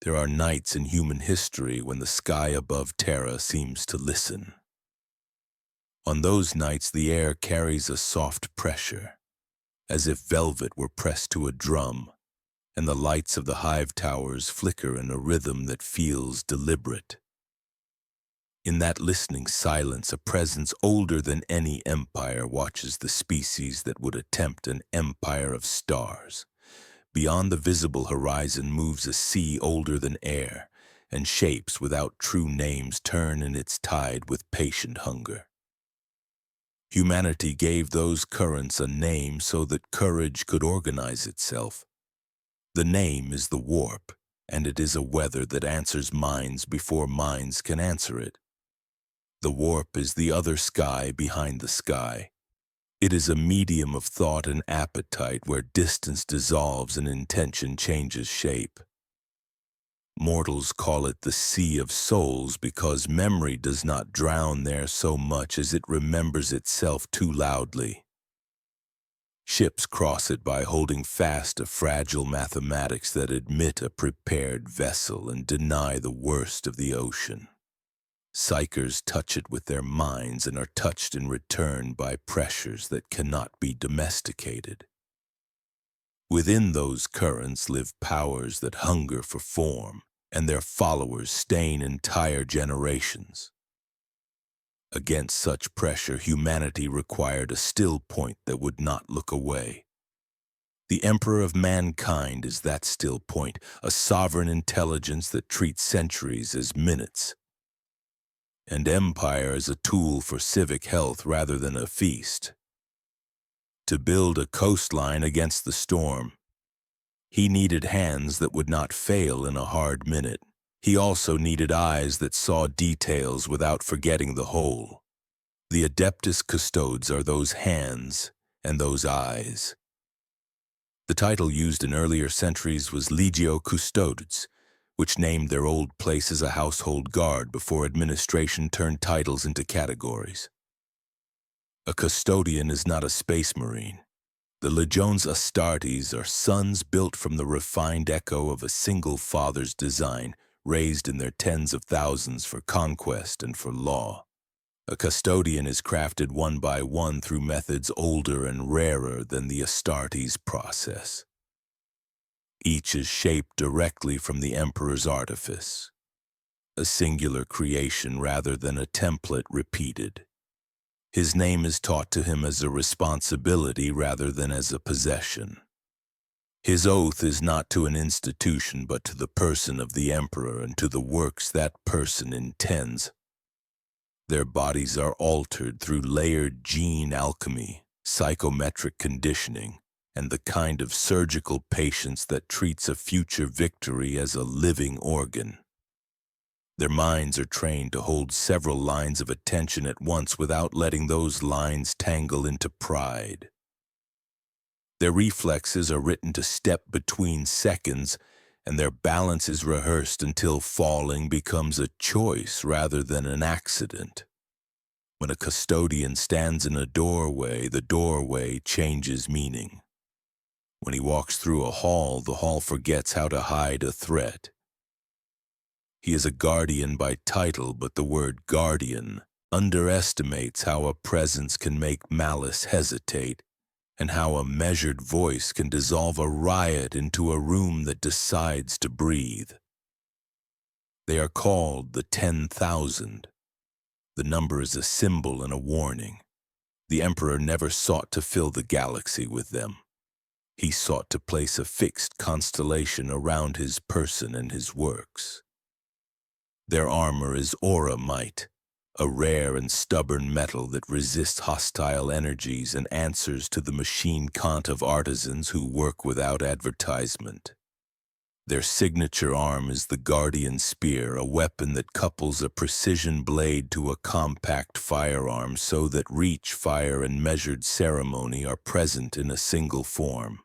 There are nights in human history when the sky above Terra seems to listen. On those nights, the air carries a soft pressure, as if velvet were pressed to a drum, and the lights of the hive towers flicker in a rhythm that feels deliberate. In that listening silence, a presence older than any empire watches the species that would attempt an empire of stars. Beyond the visible horizon moves a sea older than air, and shapes without true names turn in its tide with patient hunger. Humanity gave those currents a name so that courage could organize itself. The name is the warp, and it is a weather that answers minds before minds can answer it. The warp is the other sky behind the sky. It is a medium of thought and appetite where distance dissolves and intention changes shape. Mortals call it the Sea of Souls because memory does not drown there so much as it remembers itself too loudly. Ships cross it by holding fast to fragile mathematics that admit a prepared vessel and deny the worst of the ocean. Psychers touch it with their minds and are touched in return by pressures that cannot be domesticated. Within those currents live powers that hunger for form, and their followers stain entire generations. Against such pressure, humanity required a still point that would not look away. The Emperor of mankind is that still point, a sovereign intelligence that treats centuries as minutes. And empire is a tool for civic health rather than a feast. To build a coastline against the storm, he needed hands that would not fail in a hard minute. He also needed eyes that saw details without forgetting the whole. The Adeptus Custodes are those hands and those eyes. The title used in earlier centuries was Legio Custodes, which named their old place as a household guard before administration turned titles into categories. A custodian is not a space marine. The Legiones Astartes are sons built from the refined echo of a single father's design, raised in their tens of thousands for conquest and for law. A custodian is crafted one by one through methods older and rarer than the Astartes process. Each is shaped directly from the Emperor's artifice, a singular creation rather than a template repeated. His name is taught to him as a responsibility rather than as a possession. His oath is not to an institution but to the person of the Emperor and to the works that person intends. Their bodies are altered through layered gene alchemy, psychometric conditioning, and the kind of surgical patience that treats a future victory as a living organ. Their minds are trained to hold several lines of attention at once without letting those lines tangle into pride. Their reflexes are written to step between seconds, and their balance is rehearsed until falling becomes a choice rather than an accident. When a custodian stands in a doorway, the doorway changes meaning. When he walks through a hall, the hall forgets how to hide a threat. He is a guardian by title, but the word guardian underestimates how a presence can make malice hesitate, and how a measured voice can dissolve a riot into a room that decides to breathe. They are called the 10,000. The number is a symbol and a warning. The Emperor never sought to fill the galaxy with them. He sought to place a fixed constellation around his person and his works. Their armor is auramite, a rare and stubborn metal that resists hostile energies and answers to the machine cant of artisans who work without advertisement. Their signature arm is the Guardian Spear, a weapon that couples a precision blade to a compact firearm so that reach, fire, and measured ceremony are present in a single form.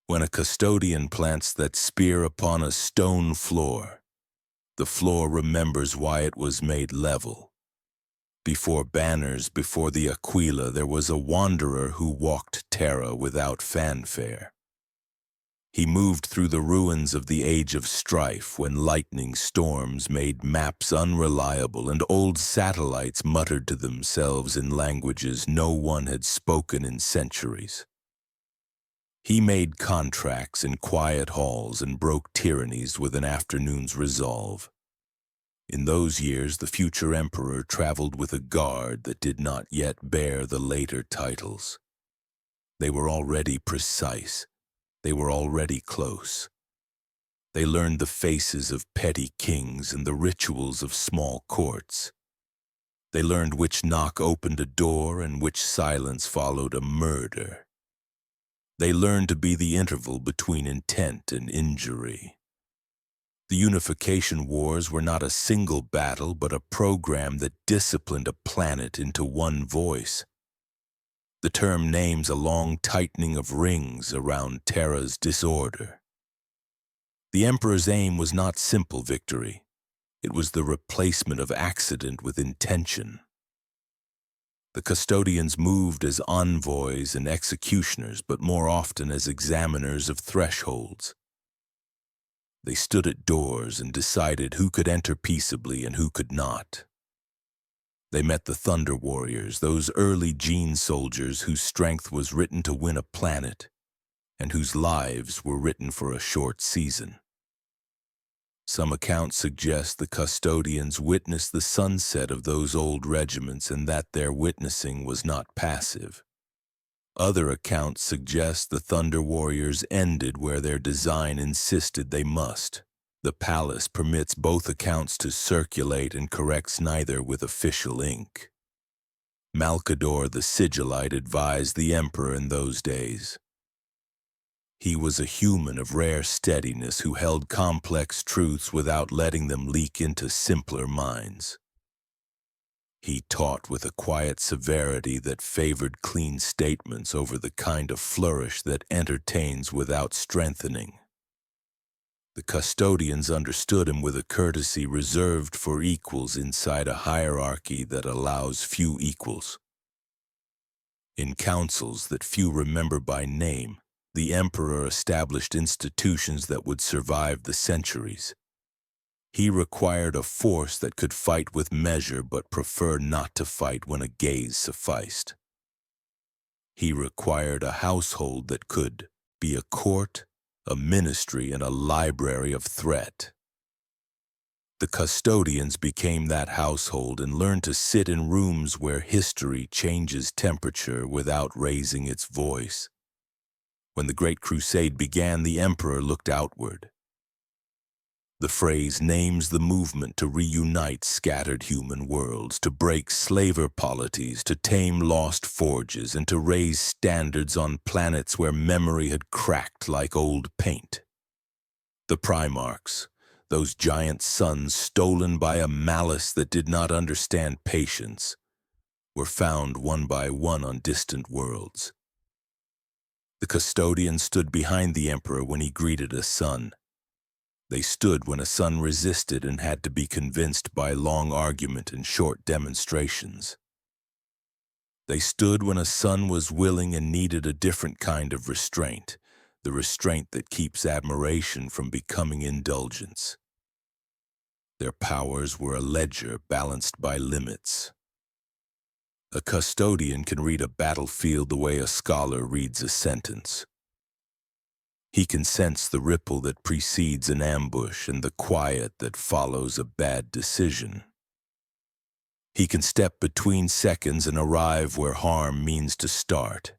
When a custodian plants that spear upon a stone floor, the floor remembers why it was made level. Before banners, before the Aquila, there was a wanderer who walked Terra without fanfare. He moved through the ruins of the Age of Strife when lightning storms made maps unreliable and old satellites muttered to themselves in languages no one had spoken in centuries. He made contracts in quiet halls and broke tyrannies with an afternoon's resolve. In those years, the future emperor traveled with a guard that did not yet bear the later titles. They were already precise. They were already close. They learned the faces of petty kings and the rituals of small courts. They learned which knock opened a door and which silence followed a murder. They learned to be the interval between intent and injury. The unification wars were not a single battle, but a program that disciplined a planet into one voice. The term names a long tightening of rings around Terra's disorder. The Emperor's aim was not simple victory. It was the replacement of accident with intention. The custodians moved as envoys and executioners, but more often as examiners of thresholds. They stood at doors and decided who could enter peaceably and who could not. They met the Thunder Warriors, those early gene soldiers whose strength was written to win a planet and whose lives were written for a short season. Some accounts suggest the custodians witnessed the sunset of those old regiments and that their witnessing was not passive. Other accounts suggest the Thunder Warriors ended where their design insisted they must. The palace permits both accounts to circulate and corrects neither with official ink. Malcador the Sigillite advised the emperor in those days. He was a human of rare steadiness who held complex truths without letting them leak into simpler minds. He taught with a quiet severity that favored clean statements over the kind of flourish that entertains without strengthening. The custodians understood him with a courtesy reserved for equals inside a hierarchy that allows few equals. In councils that few remember by name, the emperor established institutions that would survive the centuries. He required a force that could fight with measure but prefer not to fight when a gaze sufficed. He required a household that could be a court, a ministry, and a library of threat. The custodians became that household and learned to sit in rooms where history changes temperature without raising its voice. When the Great Crusade began, the emperor looked outward. The phrase names the movement to reunite scattered human worlds, to break slaver polities, to tame lost forges, and to raise standards on planets where memory had cracked like old paint. The Primarchs, those giant sons stolen by a malice that did not understand patience, were found one by one on distant worlds. The custodians stood behind the emperor when he greeted a son. They stood when a son resisted and had to be convinced by long argument and short demonstrations. They stood when a son was willing and needed a different kind of restraint, the restraint that keeps admiration from becoming indulgence. Their powers were a ledger balanced by limits. A custodian can read a battlefield the way a scholar reads a sentence. He can sense the ripple that precedes an ambush and the quiet that follows a bad decision. He can step between seconds and arrive where harm means to start.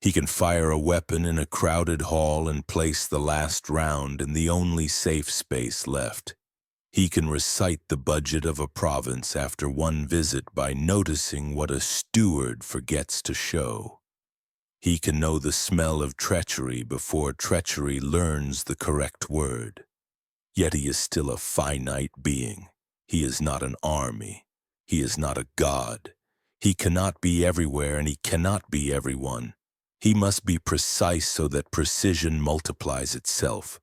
He can fire a weapon in a crowded hall and place the last round in the only safe space left. He can recite the budget of a province after one visit by noticing what a steward forgets to show. He can know the smell of treachery before treachery learns the correct word. Yet he is still a finite being. He is not an army. He is not a god. He cannot be everywhere and he cannot be everyone. He must be precise so that precision multiplies itself.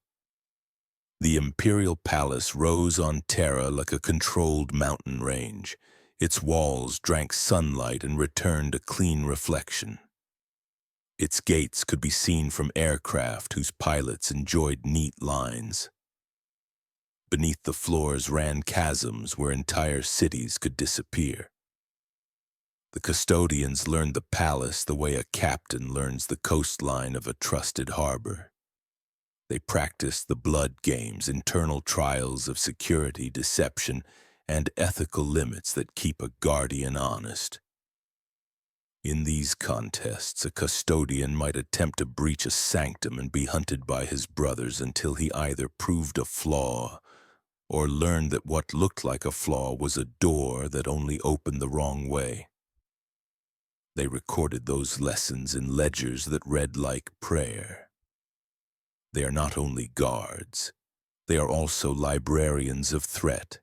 The Imperial Palace rose on Terra like a controlled mountain range. Its walls drank sunlight and returned a clean reflection. Its gates could be seen from aircraft whose pilots enjoyed neat lines. Beneath the floors ran chasms where entire cities could disappear. The custodians learned the palace the way a captain learns the coastline of a trusted harbor. They practiced the blood games, internal trials of security, deception, and ethical limits that keep a guardian honest. In these contests, a custodian might attempt to breach a sanctum and be hunted by his brothers until he either proved a flaw or learned that what looked like a flaw was a door that only opened the wrong way. They recorded those lessons in ledgers that read like prayer. They are not only guards, they are also librarians of threat.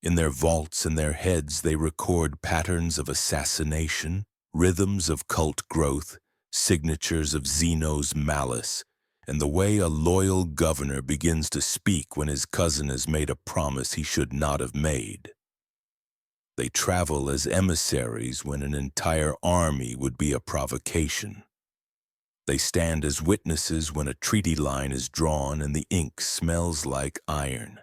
In their vaults and their heads they record patterns of assassination, rhythms of cult growth, signatures of Zeno's malice, and the way a loyal governor begins to speak when his cousin has made a promise he should not have made. They travel as emissaries when an entire army would be a provocation. They stand as witnesses when a treaty line is drawn and the ink smells like iron.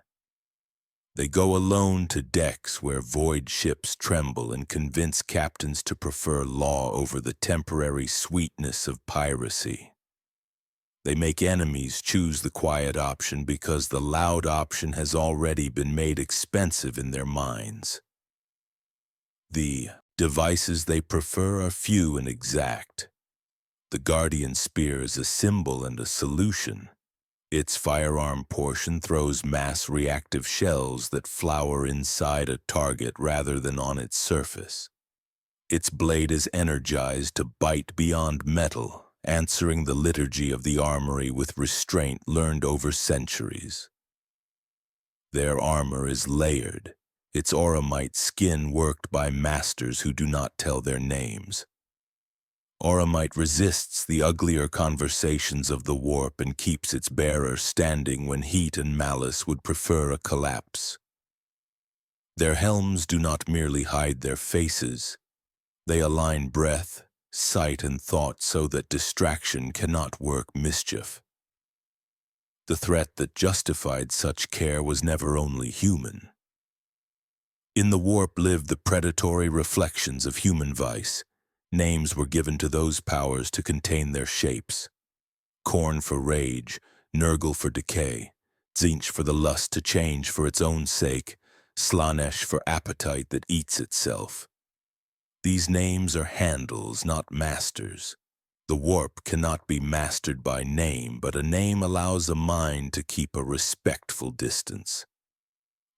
They go alone to decks where void ships tremble and convince captains to prefer law over the temporary sweetness of piracy. They make enemies choose the quiet option because the loud option has already been made expensive in their minds. The devices they prefer are few and exact. The Guardian Spear is a symbol and a solution. Its firearm portion throws mass reactive shells that flower inside a target rather than on its surface. Its blade is energized to bite beyond metal, answering the liturgy of the armory with restraint learned over centuries. Their armor is layered, its auramite skin worked by masters who do not tell their names. Auramite resists the uglier conversations of the warp and keeps its bearer standing when heat and malice would prefer a collapse. Their helms do not merely hide their faces. They align breath, sight, and thought so that distraction cannot work mischief. The threat that justified such care was never only human. In the warp lived the predatory reflections of human vice. Names were given to those powers to contain their shapes. Korn for rage, Nurgle for decay, Tzeentch for the lust to change for its own sake, Slaanesh for appetite that eats itself. These names are handles, not masters. The warp cannot be mastered by name, but a name allows a mind to keep a respectful distance.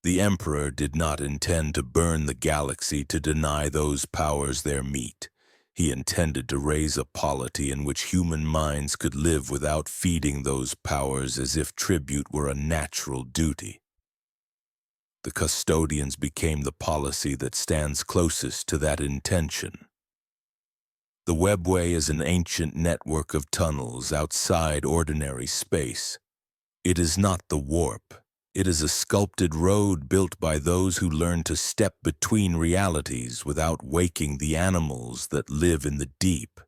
The Emperor did not intend to burn the galaxy to deny those powers their meat. He intended to raise a polity in which human minds could live without feeding those powers as if tribute were a natural duty. The custodians became the policy that stands closest to that intention. The webway is an ancient network of tunnels outside ordinary space. It is not the warp. It is a sculpted road built by those who learn to step between realities without waking the animals that live in the deep.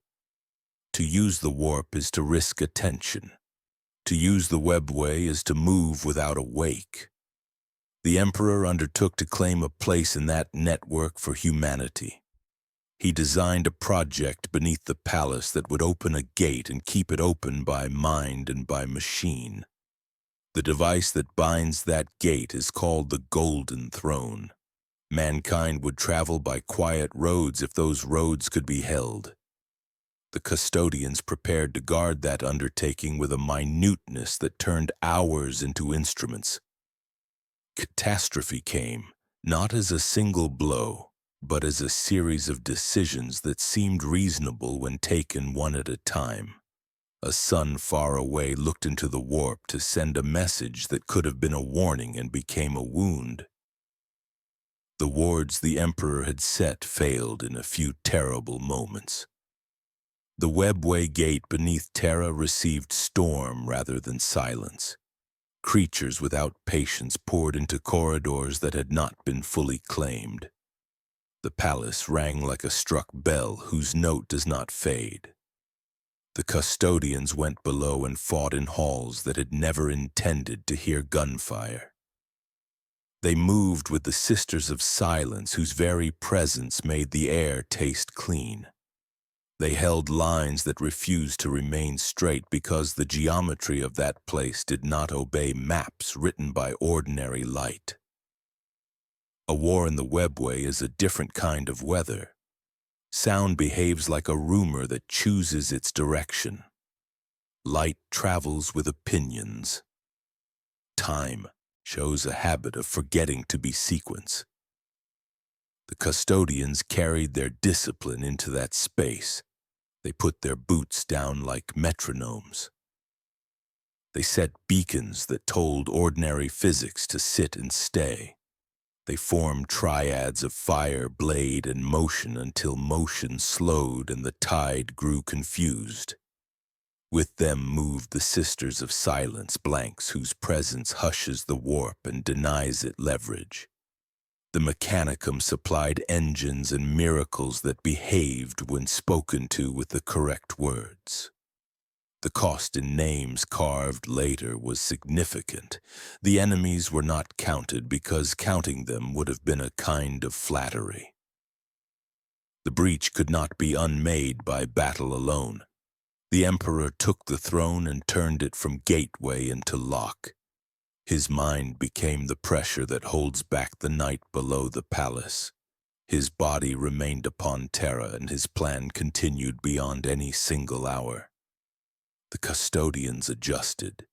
To use the warp is to risk attention. To use the webway is to move without a wake. The Emperor undertook to claim a place in that network for humanity. He designed a project beneath the palace that would open a gate and keep it open by mind and by machine. The device that binds that gate is called the Golden Throne. Mankind would travel by quiet roads if those roads could be held. The custodians prepared to guard that undertaking with a minuteness that turned hours into instruments. Catastrophe came, not as a single blow, but as a series of decisions that seemed reasonable when taken one at a time. A sun far away looked into the warp to send a message that could have been a warning and became a wound. The wards the Emperor had set failed in a few terrible moments. The webway gate beneath Terra received storm rather than silence. Creatures without patience poured into corridors that had not been fully claimed. The palace rang like a struck bell whose note does not fade. The custodians went below and fought in halls that had never intended to hear gunfire. They moved with the Sisters of Silence, whose very presence made the air taste clean. They held lines that refused to remain straight because the geometry of that place did not obey maps written by ordinary light. A war in the webway is a different kind of weather. Sound behaves like a rumor that chooses its direction. Light travels with opinions. Time shows a habit of forgetting to be sequence. The custodians carried their discipline into that space. They put their boots down like metronomes. They set beacons that told ordinary physics to sit and stay. They formed triads of fire, blade, and motion until motion slowed and the tide grew confused. With them moved the Sisters of Silence, blanks whose presence hushes the warp and denies it leverage. The Mechanicum supplied engines and miracles that behaved when spoken to with the correct words. The cost in names carved later was significant. The enemies were not counted because counting them would have been a kind of flattery. The breach could not be unmade by battle alone. The Emperor took the throne and turned it from gateway into lock. His mind became the pressure that holds back the night below the palace. His body remained upon Terra, and his plan continued beyond any single hour. The custodians adjusted.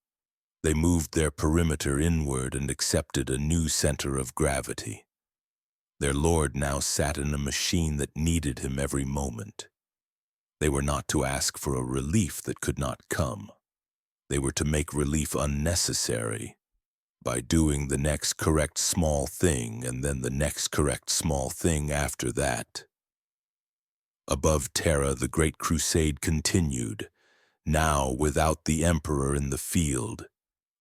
They moved their perimeter inward and accepted a new center of gravity. Their lord now sat in a machine that needed him every moment. They were not to ask for a relief that could not come. They were to make relief unnecessary by doing the next correct small thing and then the next correct small thing after that. Above Terra, the great crusade continued, now without the Emperor in the field.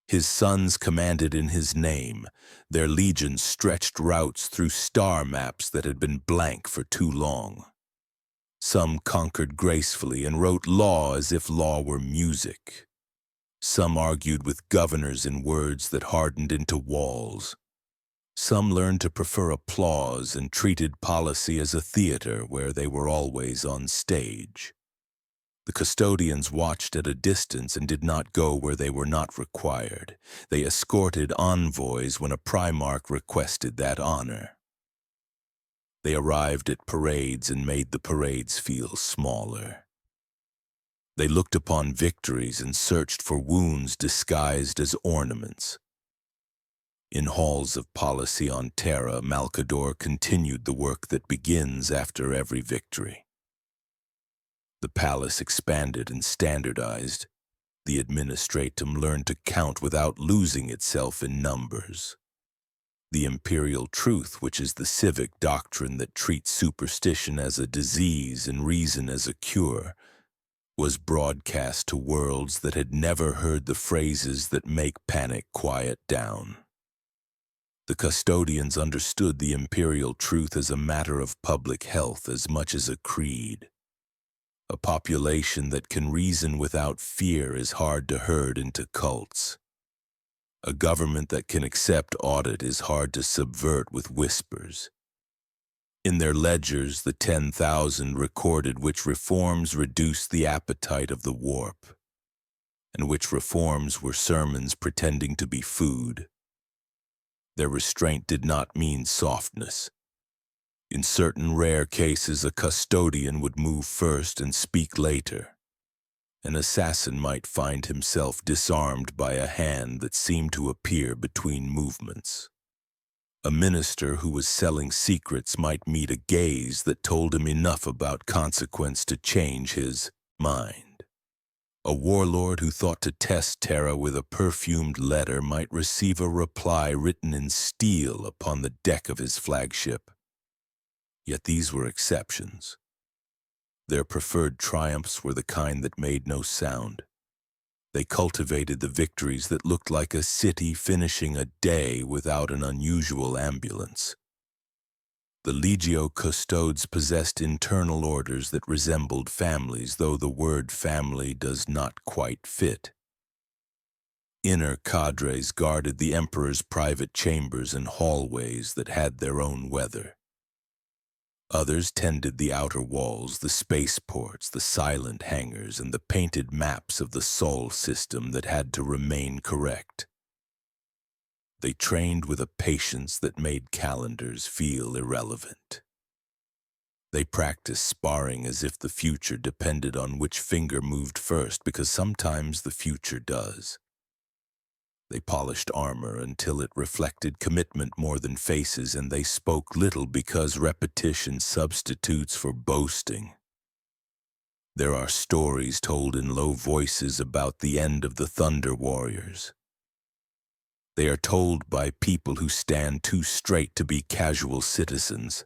His sons commanded in his name. Their legions stretched routes through star maps that had been blank for too long. Some conquered gracefully and wrote law as if law were music. Some argued with governors in words that hardened into walls. Some learned to prefer applause and treated policy as a theater where they were always on stage. The custodians watched at a distance and did not go where they were not required. They escorted envoys when a Primarch requested that honor. They arrived at parades and made the parades feel smaller. They looked upon victories and searched for wounds disguised as ornaments. In halls of policy on Terra, Malcador continued the work that begins after every victory. The palace expanded and standardized. The administratum learned to count without losing itself in numbers. The imperial truth, which is the civic doctrine that treats superstition as a disease and reason as a cure, was broadcast to worlds that had never heard the phrases that make panic quiet down. The custodians understood the imperial truth as a matter of public health as much as a creed. A population that can reason without fear is hard to herd into cults. A government that can accept audit is hard to subvert with whispers. In their ledgers, the 10,000 recorded which reforms reduced the appetite of the warp, and which reforms were sermons pretending to be food. Their restraint did not mean softness. In certain rare cases, a custodian would move first and speak later. An assassin might find himself disarmed by a hand that seemed to appear between movements. A minister who was selling secrets might meet a gaze that told him enough about consequence to change his mind. A warlord who thought to test Terra with a perfumed letter might receive a reply written in steel upon the deck of his flagship. Yet these were exceptions. Their preferred triumphs were the kind that made no sound. They cultivated the victories that looked like a city finishing a day without an unusual ambulance. The Legio Custodes possessed internal orders that resembled families, though the word family does not quite fit. Inner cadres guarded the emperor's private chambers and hallways that had their own weather. Others tended the outer walls, the spaceports, the silent hangars, and the painted maps of the Sol system that had to remain correct. They trained with a patience that made calendars feel irrelevant. They practiced sparring as if the future depended on which finger moved first, because sometimes the future does. They polished armor until it reflected commitment more than faces, and they spoke little because repetition substitutes for boasting. There are stories told in low voices about the end of the Thunder Warriors. They are told by people who stand too straight to be casual citizens.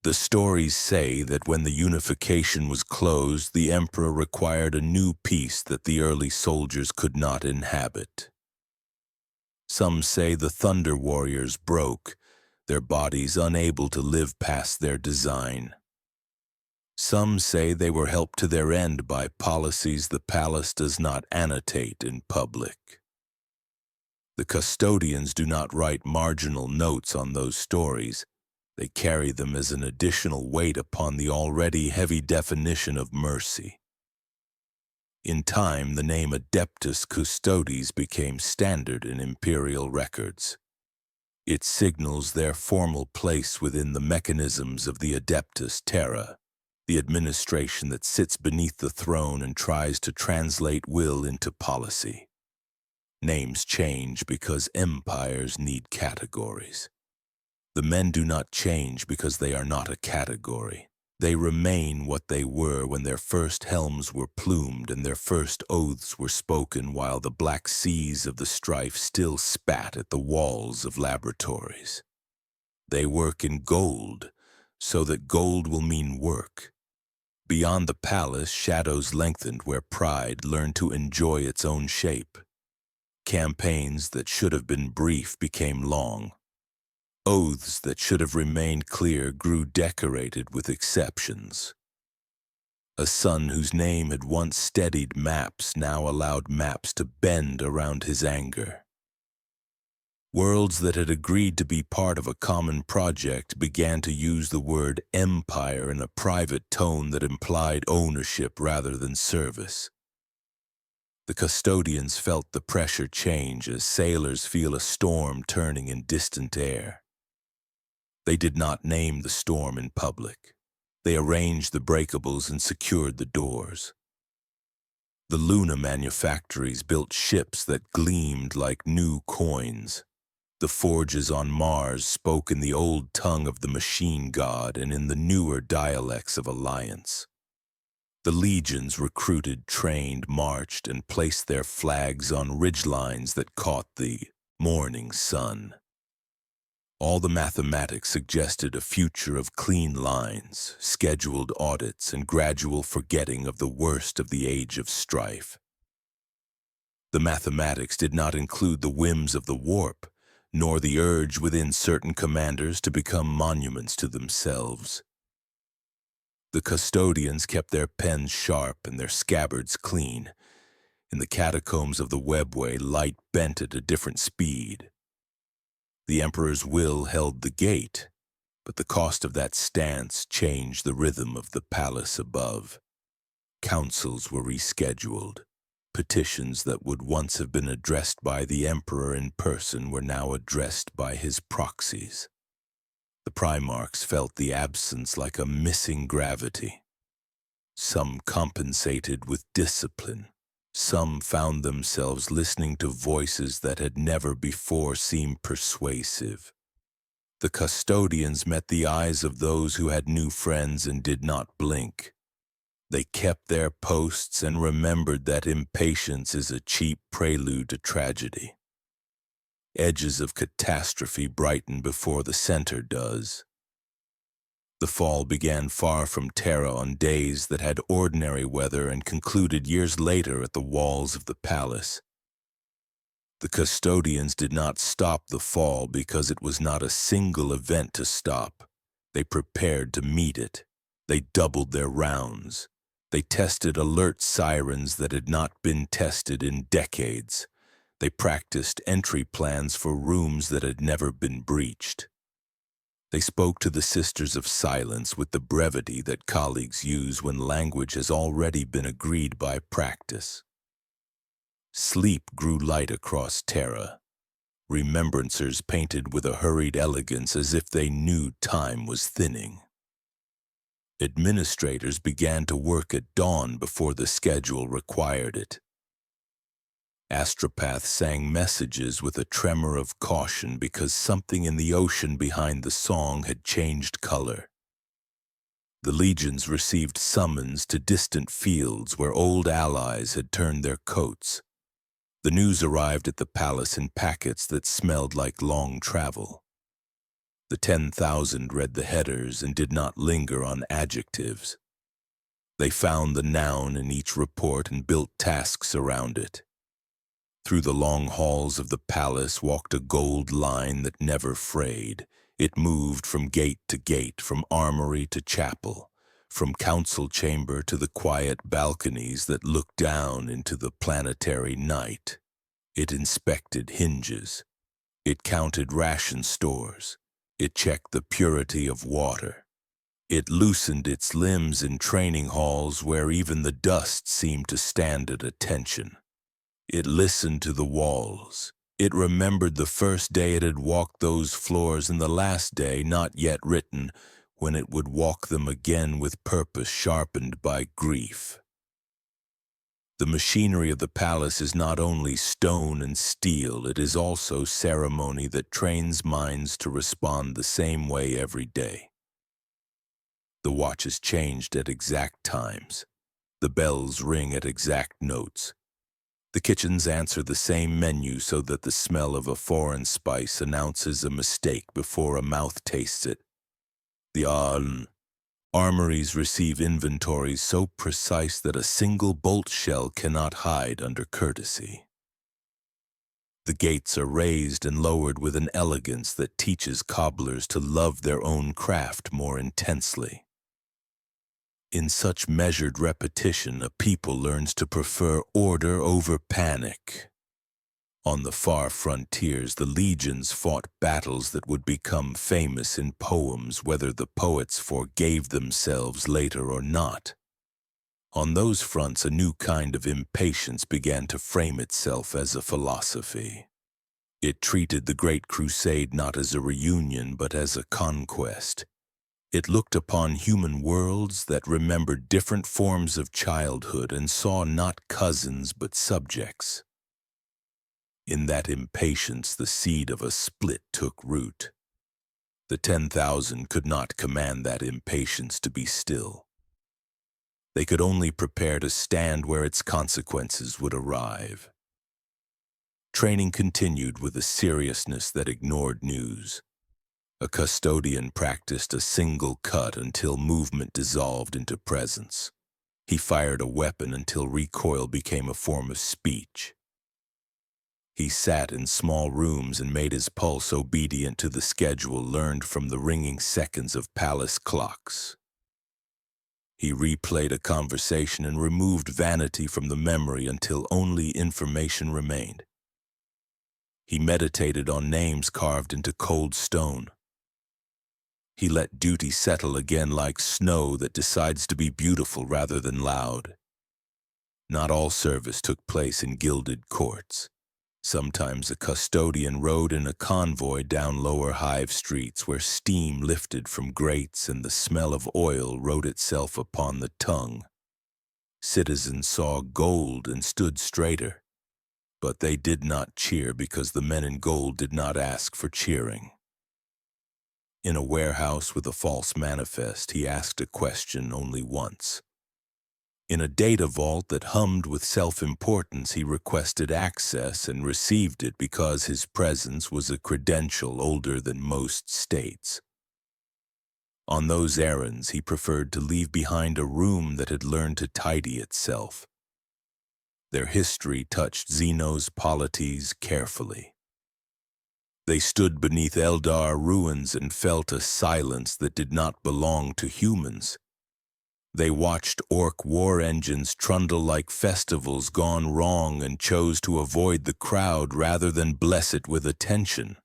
The stories say that when the unification was closed, the emperor required a new peace that the early soldiers could not inhabit. Some say the Thunder Warriors broke, their bodies unable to live past their design. Some say they were helped to their end by policies the palace does not annotate in public. The custodians do not write marginal notes on those stories. They carry them as an additional weight upon the already heavy definition of mercy. In time, the name Adeptus Custodes became standard in imperial records. It signals their formal place within the mechanisms of the Adeptus Terra, the administration that sits beneath the throne and tries to translate will into policy. Names change because empires need categories. The men do not change because they are not a category. They remain what they were when their first helms were plumed and their first oaths were spoken, while the black seas of the strife still spat at the walls of laboratories. They work in gold, so that gold will mean work. Beyond the palace, shadows lengthened where pride learned to enjoy its own shape. Campaigns that should have been brief became long. Oaths that should have remained clear grew decorated with exceptions. A son whose name had once steadied maps now allowed maps to bend around his anger. Worlds that had agreed to be part of a common project began to use the word empire in a private tone that implied ownership rather than service. The custodians felt the pressure change as sailors feel a storm turning in distant air. They did not name the storm in public. They arranged the breakables and secured the doors. The Luna manufactories built ships that gleamed like new coins. The forges on Mars spoke in the old tongue of the machine god and in the newer dialects of Alliance. The legions recruited, trained, marched, and placed their flags on ridgelines that caught the morning sun. All the mathematics suggested a future of clean lines, scheduled audits, and gradual forgetting of the worst of the age of strife. The mathematics did not include the whims of the warp, nor the urge within certain commanders to become monuments to themselves. The custodians kept their pens sharp and their scabbards clean. In the catacombs of the webway, light bent at a different speed. The emperor's will held the gate, but the cost of that stance changed the rhythm of the palace above. Councils were rescheduled. Petitions that would once have been addressed by the emperor in person were now addressed by his proxies. The Primarchs felt the absence like a missing gravity. Some compensated with discipline. Some found themselves listening to voices that had never before seemed persuasive. The custodians met the eyes of those who had new friends and did not blink. They kept their posts and remembered that impatience is a cheap prelude to tragedy. Edges of catastrophe brighten before the center does. The fall began far from Terra on days that had ordinary weather and concluded years later at the walls of the palace. The custodians did not stop the fall because it was not a single event to stop. They prepared to meet it. They doubled their rounds. They tested alert sirens that had not been tested in decades. They practiced entry plans for rooms that had never been breached. They spoke to the Sisters of Silence with the brevity that colleagues use when language has already been agreed by practice. Sleep grew light across Terra. Remembrancers painted with a hurried elegance as if they knew time was thinning. Administrators began to work at dawn before the schedule required it. Astropath sang messages with a tremor of caution because something in the ocean behind the song had changed color. The legions received summons to distant fields where old allies had turned their coats. The news arrived at the palace in packets that smelled like long travel. The 10,000 read the headers and did not linger on adjectives. They found the noun in each report and built tasks around it. Through the long halls of the palace walked a gold line that never frayed. It moved from gate to gate, from armory to chapel, from council chamber to the quiet balconies that looked down into the planetary night. It inspected hinges. It counted ration stores. It checked the purity of water. It loosened its limbs in training halls where even the dust seemed to stand at attention. It listened to the walls. It remembered the first day it had walked those floors and the last day, not yet written, when it would walk them again with purpose sharpened by grief. The machinery of the palace is not only stone and steel, it is also ceremony that trains minds to respond the same way every day. The watches changed at exact times. The bells ring at exact notes. The kitchens answer the same menu so that the smell of a foreign spice announces a mistake before a mouth tastes it. The armories receive inventories so precise that a single bolt shell cannot hide under courtesy. The gates are raised and lowered with an elegance that teaches cobblers to love their own craft more intensely. In such measured repetition, a people learns to prefer order over panic. On the far frontiers, the legions fought battles that would become famous in poems, whether the poets forgave themselves later or not. On those fronts, a new kind of impatience began to frame itself as a philosophy. It treated the Great Crusade not as a reunion, but as a conquest. It looked upon human worlds that remembered different forms of childhood and saw not cousins but subjects. In that impatience, the seed of a split took root. The 10,000 could not command that impatience to be still. They could only prepare to stand where its consequences would arrive. Training continued with a seriousness that ignored news. A custodian practiced a single cut until movement dissolved into presence. He fired a weapon until recoil became a form of speech. He sat in small rooms and made his pulse obedient to the schedule learned from the ringing seconds of palace clocks. He replayed a conversation and removed vanity from the memory until only information remained. He meditated on names carved into cold stone. He let duty settle again like snow that decides to be beautiful rather than loud. Not all service took place in gilded courts. Sometimes a custodian rode in a convoy down lower hive streets where steam lifted from grates and the smell of oil wrote itself upon the tongue. Citizens saw gold and stood straighter, but they did not cheer because the men in gold did not ask for cheering. In a warehouse with a false manifest, he asked a question only once. In a data vault that hummed with self-importance, he requested access and received it because his presence was a credential older than most states. On those errands, he preferred to leave behind a room that had learned to tidy itself. Their history touched Zeno's polities carefully. They stood beneath Eldar ruins and felt a silence that did not belong to humans. They watched orc war engines trundle like festivals gone wrong and chose to avoid the crowd rather than bless it with attention.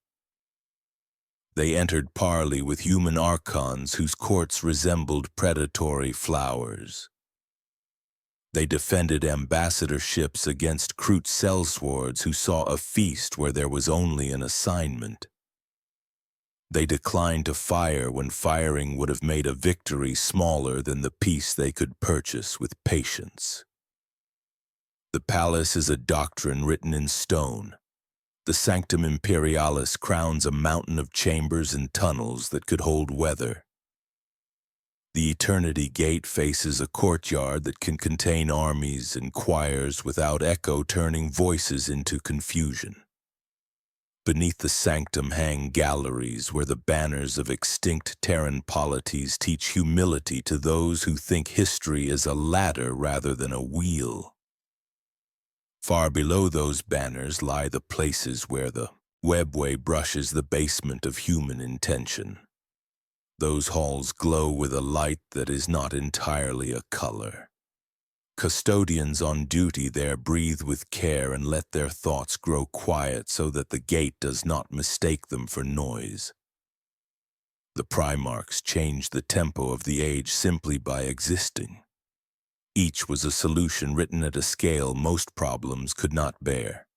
They entered parley with human archons whose courts resembled predatory flowers. They defended ambassadorships against Kroot sellswords who saw a feast where there was only an assignment. They declined to fire when firing would have made a victory smaller than the peace they could purchase with patience. The palace is a doctrine written in stone. The Sanctum Imperialis crowns a mountain of chambers and tunnels that could hold weather. The Eternity Gate faces a courtyard that can contain armies and choirs without echo turning voices into confusion. Beneath the sanctum hang galleries where the banners of extinct Terran polities teach humility to those who think history is a ladder rather than a wheel. Far below those banners lie the places where the webway brushes the basement of human intention. Those halls glow with a light that is not entirely a color. Custodians on duty there breathe with care and let their thoughts grow quiet so that the gate does not mistake them for noise. The Primarchs changed the tempo of the age simply by existing. Each was a solution written at a scale most problems could not bear.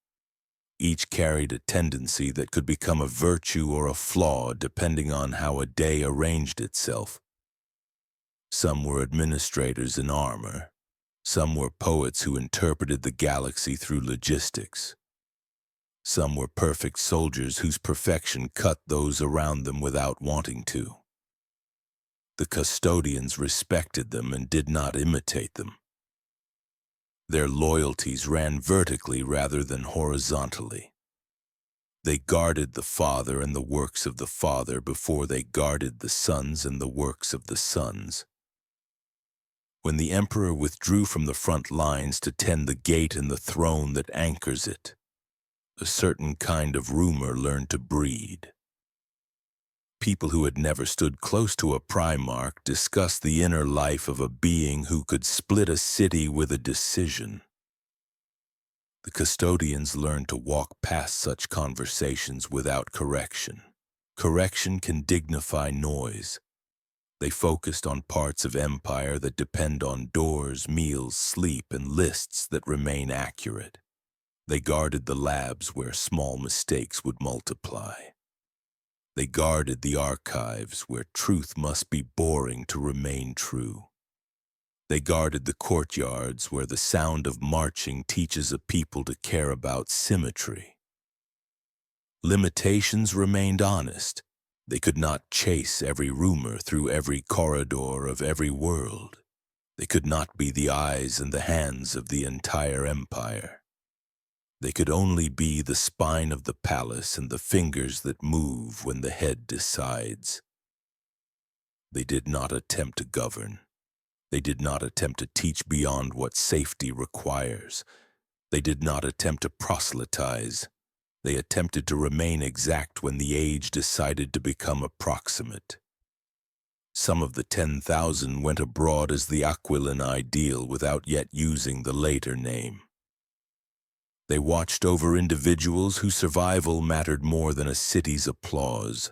Each carried a tendency that could become a virtue or a flaw depending on how a day arranged itself. Some were administrators in armor. Some were poets who interpreted the galaxy through logistics. Some were perfect soldiers whose perfection cut those around them without wanting to. The custodians respected them and did not imitate them. Their loyalties ran vertically rather than horizontally. They guarded the Father and the works of the Father before they guarded the sons and the works of the sons. When the Emperor withdrew from the front lines to tend the gate and the throne that anchors it, a certain kind of rumor learned to breed. People who had never stood close to a Primarch discussed the inner life of a being who could split a city with a decision. The custodians learned to walk past such conversations without correction. Correction can dignify noise. They focused on parts of empire that depend on doors, meals, sleep, and lists that remain accurate. They guarded the labs where small mistakes would multiply. They guarded the archives where truth must be boring to remain true. They guarded the courtyards where the sound of marching teaches a people to care about symmetry. Limitations remained honest. They could not chase every rumor through every corridor of every world. They could not be the eyes and the hands of the entire empire. They could only be the spine of the palace and the fingers that move when the head decides. They did not attempt to govern. They did not attempt to teach beyond what safety requires. They did not attempt to proselytize. They attempted to remain exact when the age decided to become approximate. Some of the 10,000 went abroad as the Aquilan ideal without yet using the later name. They watched over individuals whose survival mattered more than a city's applause.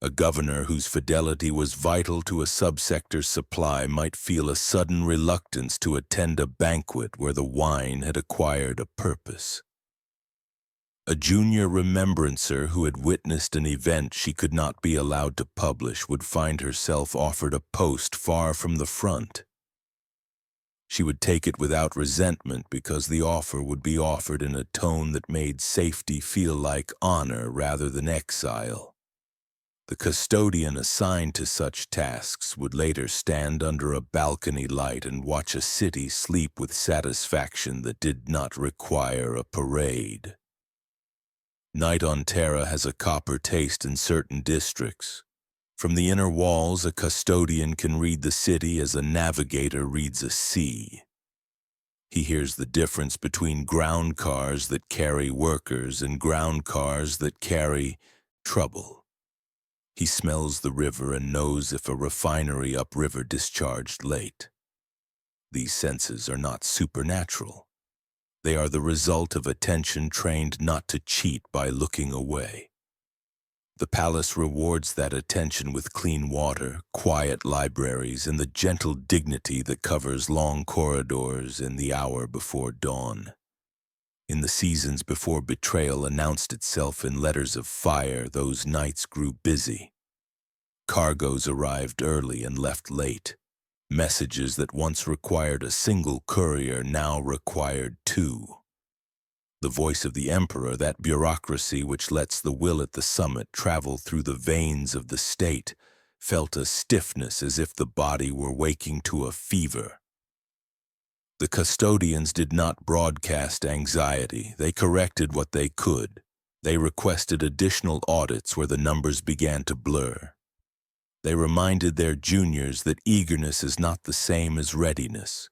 A governor whose fidelity was vital to a subsector's supply might feel a sudden reluctance to attend a banquet where the wine had acquired a purpose. A junior remembrancer who had witnessed an event she could not be allowed to publish would find herself offered a post far from the front. She would take it without resentment because the offer would be offered in a tone that made safety feel like honor rather than exile. The custodian assigned to such tasks would later stand under a balcony light and watch a city sleep with satisfaction that did not require a parade. Night on Terra has a copper taste in certain districts. From the inner walls, a custodian can read the city as a navigator reads a sea. He hears the difference between ground cars that carry workers and ground cars that carry trouble. He smells the river and knows if a refinery upriver discharged late. These senses are not supernatural. They are the result of attention trained not to cheat by looking away. The palace rewards that attention with clean water, quiet libraries, and the gentle dignity that covers long corridors in the hour before dawn. In the seasons before betrayal announced itself in letters of fire, those nights grew busy. Cargoes arrived early and left late. Messages that once required a single courier now required two. The voice of the emperor, that bureaucracy which lets the will at the summit travel through the veins of the state, felt a stiffness as if the body were waking to a fever. The custodians did not broadcast anxiety. They corrected what they could. They requested additional audits where the numbers began to blur. They reminded their juniors that eagerness is not the same as readiness.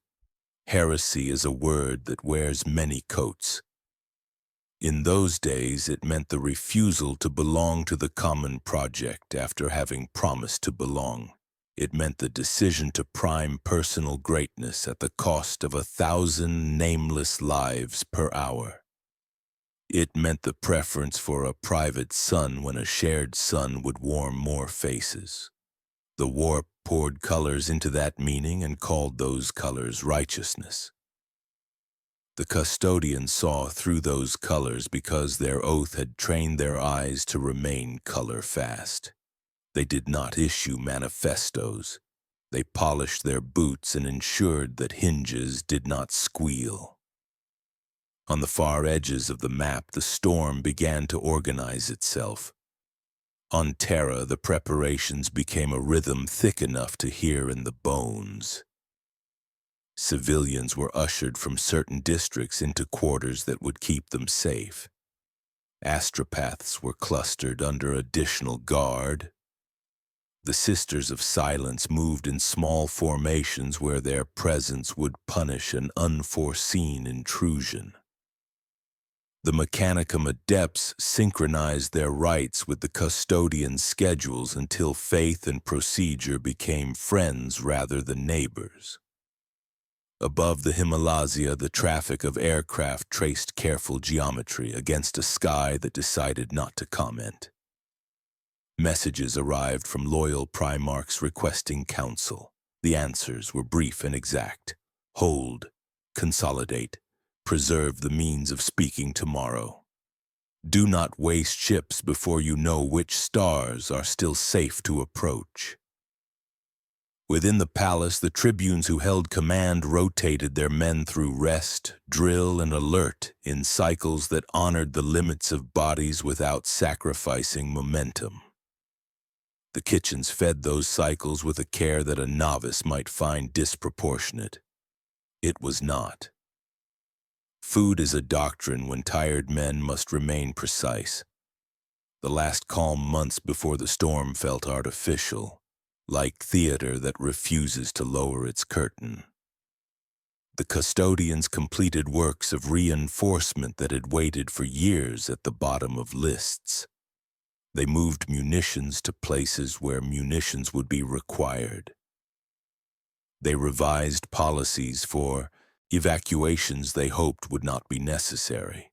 Heresy is a word that wears many coats. In those days, it meant the refusal to belong to the common project after having promised to belong. It meant the decision to prime personal greatness at the cost of 1,000 nameless lives per hour. It meant the preference for a private sun when a shared sun would warm more faces. The warp poured colors into that meaning and called those colors righteousness. The custodians saw through those colors because their oath had trained their eyes to remain color-fast. They did not issue manifestos. They polished their boots and ensured that hinges did not squeal. On the far edges of the map, the storm began to organize itself. On Terra, the preparations became a rhythm thick enough to hear in the bones. Civilians were ushered from certain districts into quarters that would keep them safe. Astropaths were clustered under additional guard. The Sisters of Silence moved in small formations where their presence would punish an unforeseen intrusion. The Mechanicum Adepts synchronized their rites with the custodians' schedules until faith and procedure became friends rather than neighbors. Above the Himalaya, the traffic of aircraft traced careful geometry against a sky that decided not to comment. Messages arrived from loyal Primarchs requesting counsel. The answers were brief and exact. Hold, consolidate, preserve the means of speaking tomorrow. Do not waste ships before you know which stars are still safe to approach. Within the palace, the tribunes who held command rotated their men through rest, drill, and alert in cycles that honored the limits of bodies without sacrificing momentum. The kitchens fed those cycles with a care that a novice might find disproportionate. It was not. Food is a doctrine when tired men must remain precise. The last calm months before the storm felt artificial, like theater that refuses to lower its curtain. The custodians completed works of reinforcement that had waited for years at the bottom of lists. They moved munitions to places where munitions would be required. They revised policies for evacuations they hoped would not be necessary.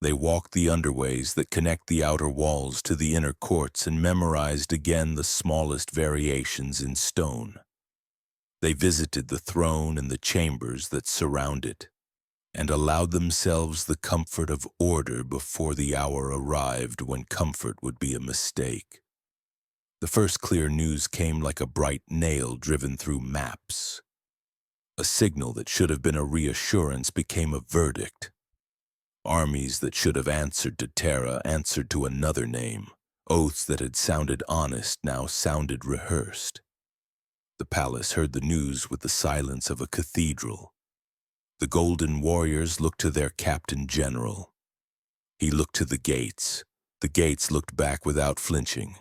They walked the underways that connect the outer walls to the inner courts and memorized again the smallest variations in stone. They visited the throne and the chambers that surround it, and allowed themselves the comfort of order before the hour arrived when comfort would be a mistake. The first clear news came like a bright nail driven through maps. A signal that should have been a reassurance became a verdict. Armies that should have answered to Terra answered to another name. Oaths that had sounded honest now sounded rehearsed. The palace heard the news with the silence of a cathedral. The Golden Warriors looked to their Captain General. He looked to the gates. The gates looked back without flinching.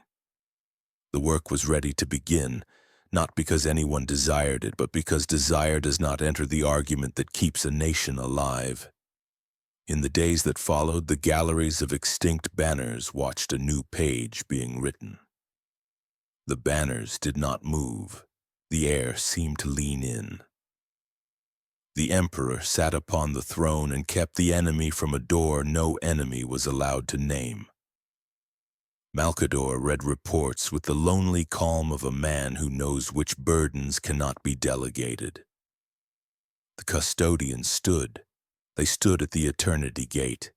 The work was ready to begin, not because anyone desired it, but because desire does not enter the argument that keeps a nation alive. In the days that followed, the galleries of extinct banners watched a new page being written. The banners did not move. The air seemed to lean in. The emperor sat upon the throne and kept the enemy from a door no enemy was allowed to name. Malcador read reports with the lonely calm of a man who knows which burdens cannot be delegated. The custodians stood. They stood at the eternity gate.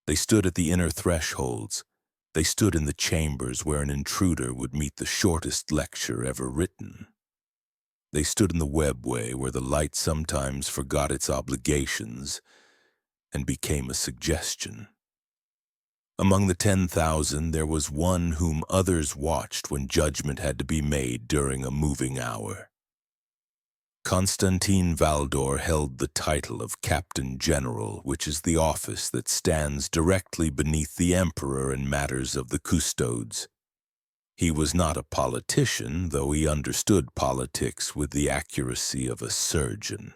They stood at the inner thresholds. They stood in the chambers where an intruder would meet the shortest lecture ever written. They stood in the webway where the light sometimes forgot its obligations and became a suggestion. Among the 10,000, there was one whom others watched when judgment had to be made during a moving hour. Constantine Valdor held the title of Captain General, which is the office that stands directly beneath the emperor in matters of the custodes. He was not a politician, though he understood politics with the accuracy of a surgeon.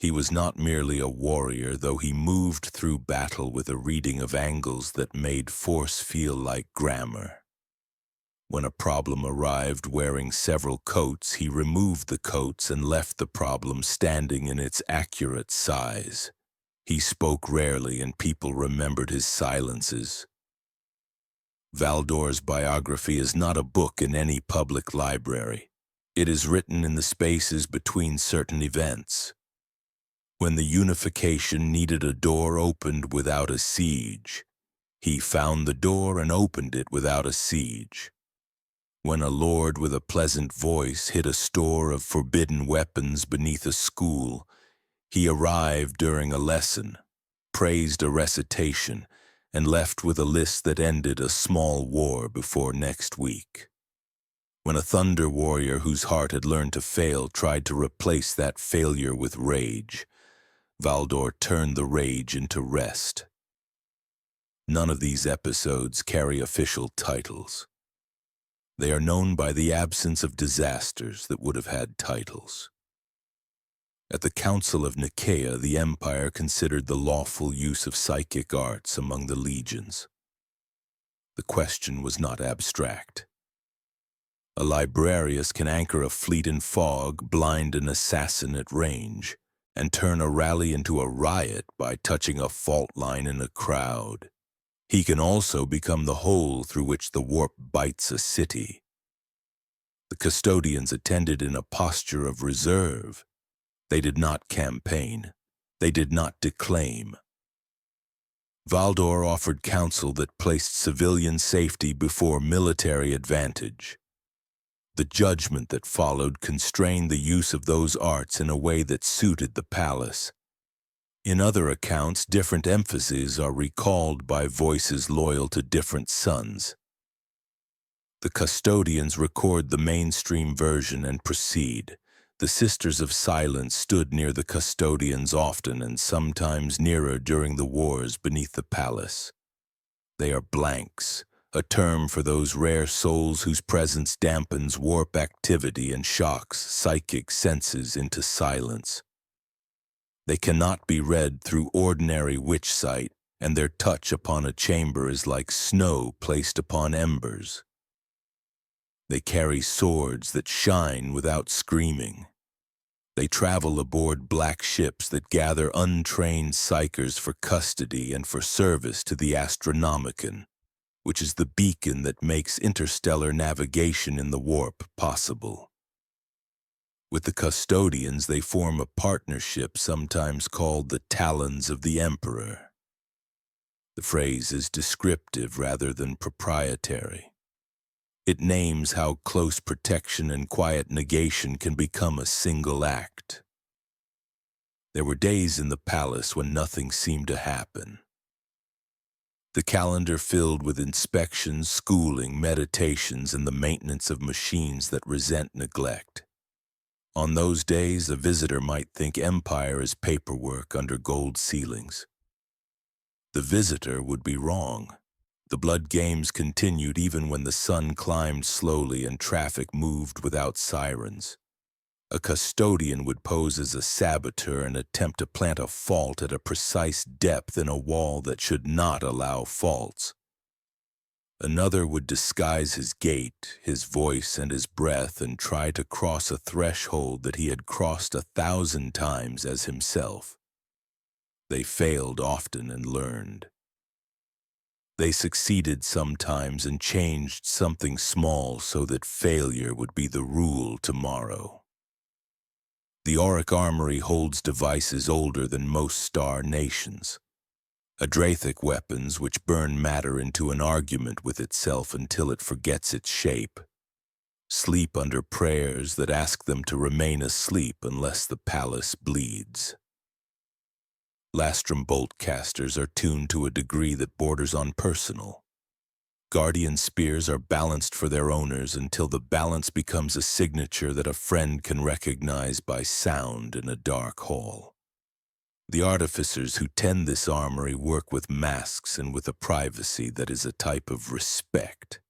He was not merely a warrior, though he moved through battle with a reading of angles that made force feel like grammar. When a problem arrived wearing several coats, he removed the coats and left the problem standing in its accurate size. He spoke rarely, and people remembered his silences. Valdor's biography is not a book in any public library. It is written in the spaces between certain events. When the unification needed a door opened without a siege, he found the door and opened it without a siege. When a lord with a pleasant voice hid a store of forbidden weapons beneath a school, he arrived during a lesson, praised a recitation, and left with a list that ended a small war before next week. When a thunder warrior whose heart had learned to fail tried to replace that failure with rage, Valdor turned the rage into rest. None of these episodes carry official titles. They are known by the absence of disasters that would have had titles. At the Council of Nicaea, the empire considered the lawful use of psychic arts among the legions. The question was not abstract. A librarius can anchor a fleet in fog, blind an assassin at range, and turn a rally into a riot by touching a fault line in a crowd. He can also become the hole through which the warp bites a city. The custodians attended in a posture of reserve. They did not campaign. They did not declaim. Valdor offered counsel that placed civilian safety before military advantage. The judgment that followed constrained the use of those arts in a way that suited the palace. In other accounts, different emphases are recalled by voices loyal to different sons. The custodians record the mainstream version and proceed. The Sisters of Silence stood near the custodians often and sometimes nearer during the wars beneath the palace. They are blanks, a term for those rare souls whose presence dampens warp activity and shocks psychic senses into silence. They cannot be read through ordinary witch sight, and their touch upon a chamber is like snow placed upon embers. They carry swords that shine without screaming. They travel aboard black ships that gather untrained psychers for custody and for service to the Astronomicon, which is the beacon that makes interstellar navigation in the warp possible. With the custodians, they form a partnership sometimes called the Talons of the Emperor. The phrase is descriptive rather than proprietary. It names how close protection and quiet negation can become a single act. There were days in the palace when nothing seemed to happen. The calendar filled with inspections, schooling, meditations, and the maintenance of machines that resent neglect. On those days, a visitor might think empire is paperwork under gold ceilings. The visitor would be wrong. The blood games continued even when the sun climbed slowly and traffic moved without sirens. A custodian would pose as a saboteur and attempt to plant a fault at a precise depth in a wall that should not allow faults. Another would disguise his gait, his voice, and his breath and try to cross a threshold that he had crossed 1,000 times as himself. They failed often and learned. They succeeded sometimes and changed something small so that failure would be the rule tomorrow. The Auric Armory holds devices older than most star nations. Adrathic weapons which burn matter into an argument with itself until it forgets its shape. Sleep under prayers that ask them to remain asleep unless the palace bleeds. Lastrum bolt casters are tuned to a degree that borders on personal. Guardian spears are balanced for their owners until the balance becomes a signature that a friend can recognize by sound in a dark hall. The artificers who tend this armory work with masks and with a privacy that is a type of respect.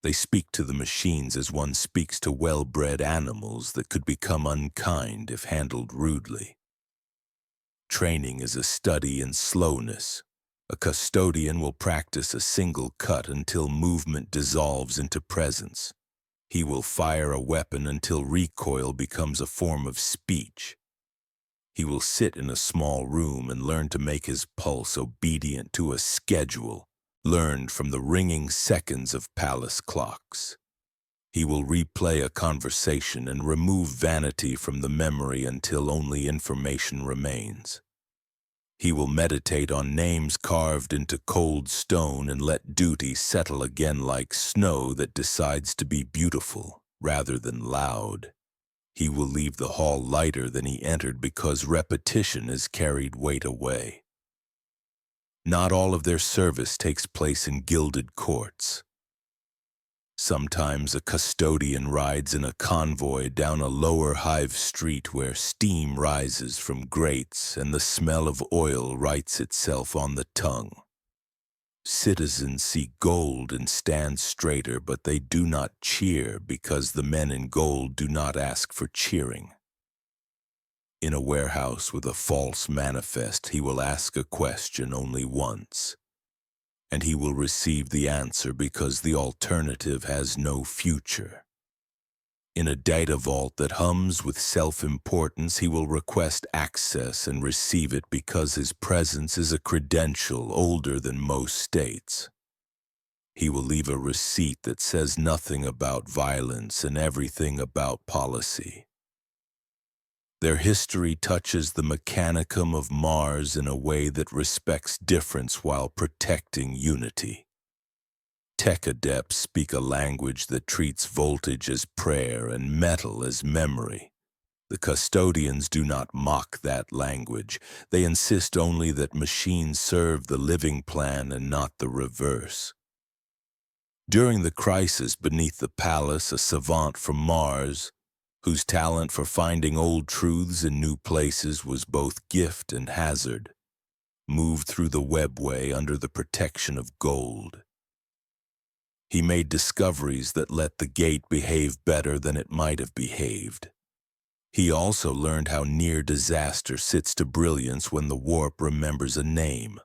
They speak to the machines as one speaks to well-bred animals that could become unkind if handled rudely. Training is a study in slowness. A custodian will practice a single cut until movement dissolves into presence. He will fire a weapon until recoil becomes a form of speech. He will sit in a small room and learn to make his pulse obedient to a schedule, learned from the ringing seconds of palace clocks. He will replay a conversation and remove vanity from the memory until only information remains. He will meditate on names carved into cold stone and let duty settle again like snow that decides to be beautiful rather than loud. He will leave the hall lighter than he entered because repetition has carried weight away. Not all of their service takes place in gilded courts. Sometimes a custodian rides in a convoy down a lower hive street where steam rises from grates and the smell of oil writes itself on the tongue. Citizens see gold and stand straighter, but they do not cheer because the men in gold do not ask for cheering. In a warehouse with a false manifest, he will ask a question only once, and he will receive the answer because the alternative has no future. In a data vault that hums with self-importance, he will request access and receive it because his presence is a credential older than most states. He will leave a receipt that says nothing about violence and everything about policy. Their history touches the mechanicum of Mars in a way that respects difference while protecting unity. Tech adepts speak a language that treats voltage as prayer and metal as memory. The custodians do not mock that language. They insist only that machines serve the living plan and not the reverse. During the crisis beneath the palace, a savant from Mars, whose talent for finding old truths in new places was both gift and hazard, moved through the webway under the protection of gold. He made discoveries that let the gate behave better than it might have behaved. He also learned how near disaster sits to brilliance when the warp remembers a name.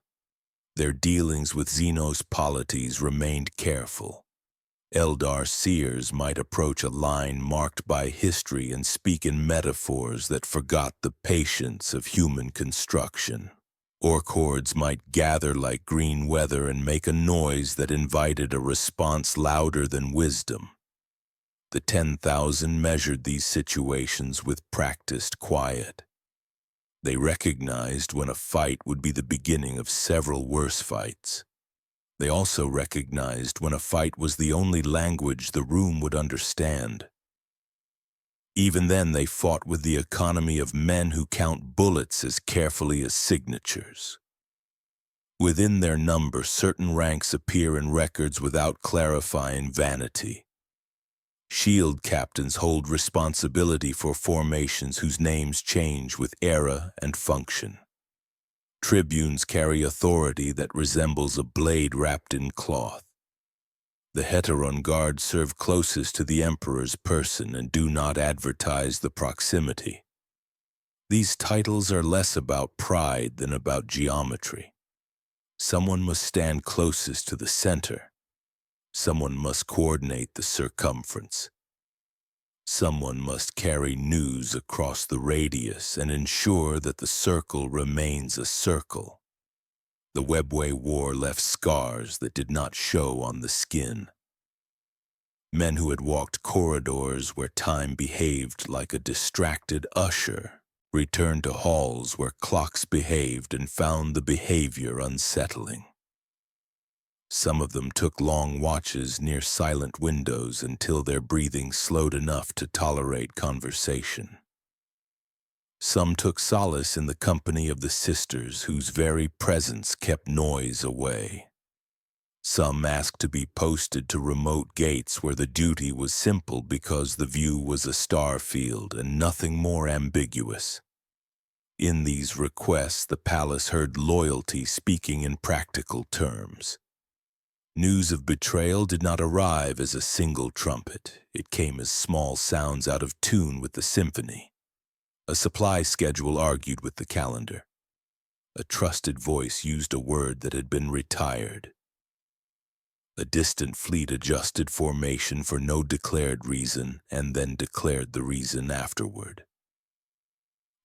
Their dealings with Xenos polities remained careful. Eldar seers might approach a line marked by history and speak in metaphors that forgot the patience of human construction. Orc hordes might gather like green weather and make a noise that invited a response louder than wisdom. The 10,000 measured these situations with practiced quiet. They recognized when a fight would be the beginning of several worse fights. They also recognized when a fight was the only language the room would understand. Even then, they fought with the economy of men who count bullets as carefully as signatures. Within their number, certain ranks appear in records without clarifying vanity. Shield captains hold responsibility for formations whose names change with era and function. Tribunes carry authority that resembles a blade wrapped in cloth. The Heteron guard serve closest to the emperor's person and do not advertise the proximity. These titles are less about pride than about geometry. Someone must stand closest to the center. Someone must coordinate the circumference. Someone must carry news across the radius and ensure that the circle remains a circle. The Webway War left scars that did not show on the skin. Men who had walked corridors where time behaved like a distracted usher returned to halls where clocks behaved and found the behavior unsettling. Some of them took long watches near silent windows until their breathing slowed enough to tolerate conversation. Some took solace in the company of the sisters whose very presence kept noise away. Some asked to be posted to remote gates where the duty was simple because the view was a star field and nothing more ambiguous. In these requests, the palace heard loyalty speaking in practical terms. News of betrayal did not arrive as a single trumpet. It came as small sounds out of tune with the symphony. A supply schedule argued with the calendar. A trusted voice used a word that had been retired. A distant fleet adjusted formation for no declared reason and then declared the reason afterward.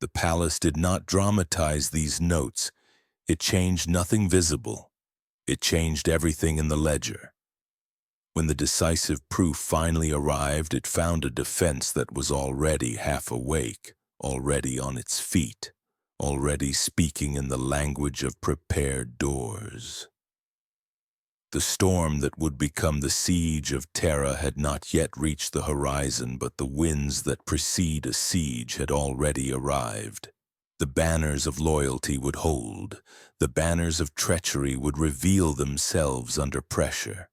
The palace did not dramatize these notes. It changed nothing visible. It changed everything in the ledger. When the decisive proof finally arrived, it found a defense that was already half awake, already on its feet, already speaking in the language of prepared doors. The storm that would become the siege of Terra had not yet reached the horizon, but the winds that precede a siege had already arrived. The banners of loyalty would hold. The banners of treachery would reveal themselves under pressure.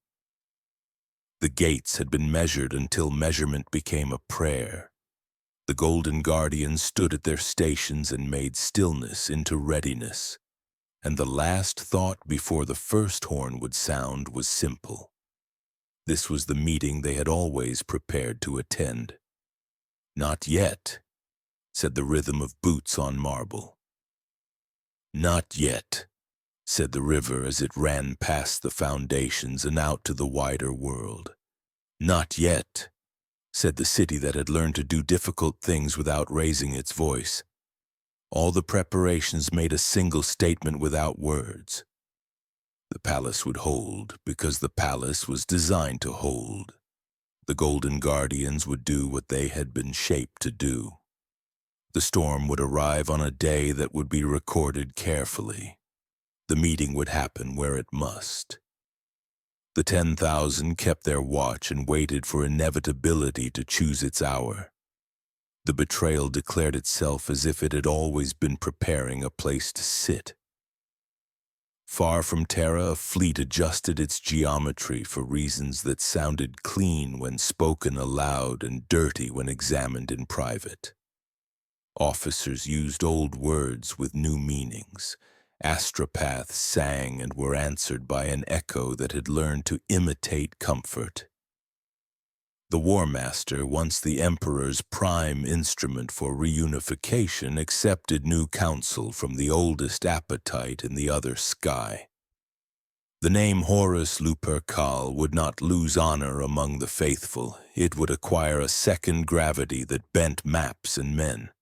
The gates had been measured until measurement became a prayer. The Golden Guardians stood at their stations and made stillness into readiness. And the last thought before the first horn would sound was simple. This was the meeting they had always prepared to attend. "Not yet," said the rhythm of boots on marble. "Not yet," said the river as it ran past the foundations and out to the wider world. "Not yet," said the city that had learned to do difficult things without raising its voice. All the preparations made a single statement without words. The palace would hold because the palace was designed to hold. The Golden Guardians would do what they had been shaped to do. The storm would arrive on a day that would be recorded carefully. The meeting would happen where it must. The 10,000 kept their watch and waited for inevitability to choose its hour. The betrayal declared itself as if it had always been preparing a place to sit. Far from Terra, a fleet adjusted its geometry for reasons that sounded clean when spoken aloud and dirty when examined in private. Officers used old words with new meanings. Astropaths sang and were answered by an echo that had learned to imitate comfort. The War Master, once the Emperor's prime instrument for reunification, accepted new counsel from the oldest appetite in the other sky. The name Horus Lupercal would not lose honor among the faithful. It would acquire a second gravity that bent maps and men.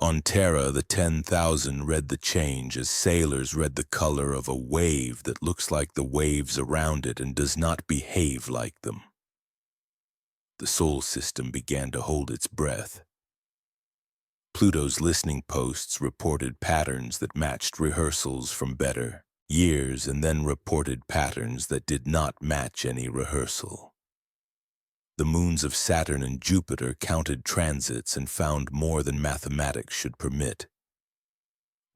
On Terra, the 10,000 read the change as sailors read the color of a wave that looks like the waves around it and does not behave like them. The Sol system began to hold its breath. Pluto's listening posts reported patterns that matched rehearsals from better years and then reported patterns that did not match any rehearsal. The moons of Saturn and Jupiter counted transits and found more than mathematics should permit.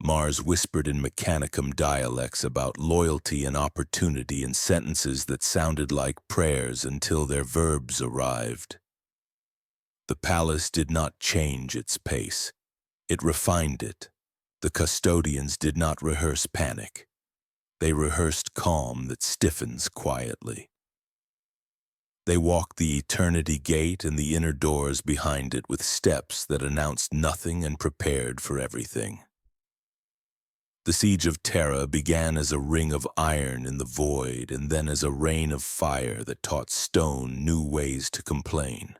Mars whispered in Mechanicum dialects about loyalty and opportunity in sentences that sounded like prayers until their verbs arrived. The palace did not change its pace. It refined it. The custodians did not rehearse panic. They rehearsed calm that stiffens quietly. They walked the eternity gate and the inner doors behind it with steps that announced nothing and prepared for everything. The siege of Terra began as a ring of iron in the void and then as a rain of fire that taught stone new ways to complain.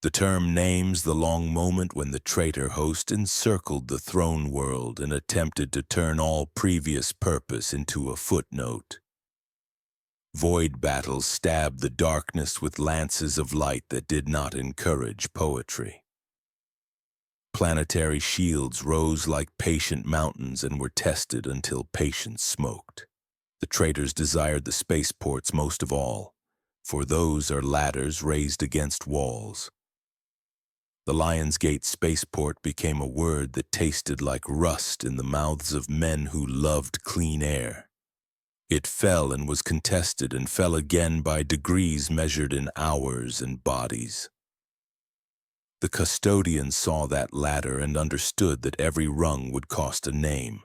The term names the long moment when the traitor host encircled the throne world and attempted to turn all previous purpose into a footnote. Void battles stabbed the darkness with lances of light that did not encourage poetry. Planetary shields rose like patient mountains and were tested until patience smoked. The traitors desired the spaceports most of all, for those are ladders raised against walls. The Lion's Gate spaceport became a word that tasted like rust in the mouths of men who loved clean air. It fell and was contested and fell again by degrees measured in hours and bodies. The custodians saw that ladder and understood that every rung would cost a name.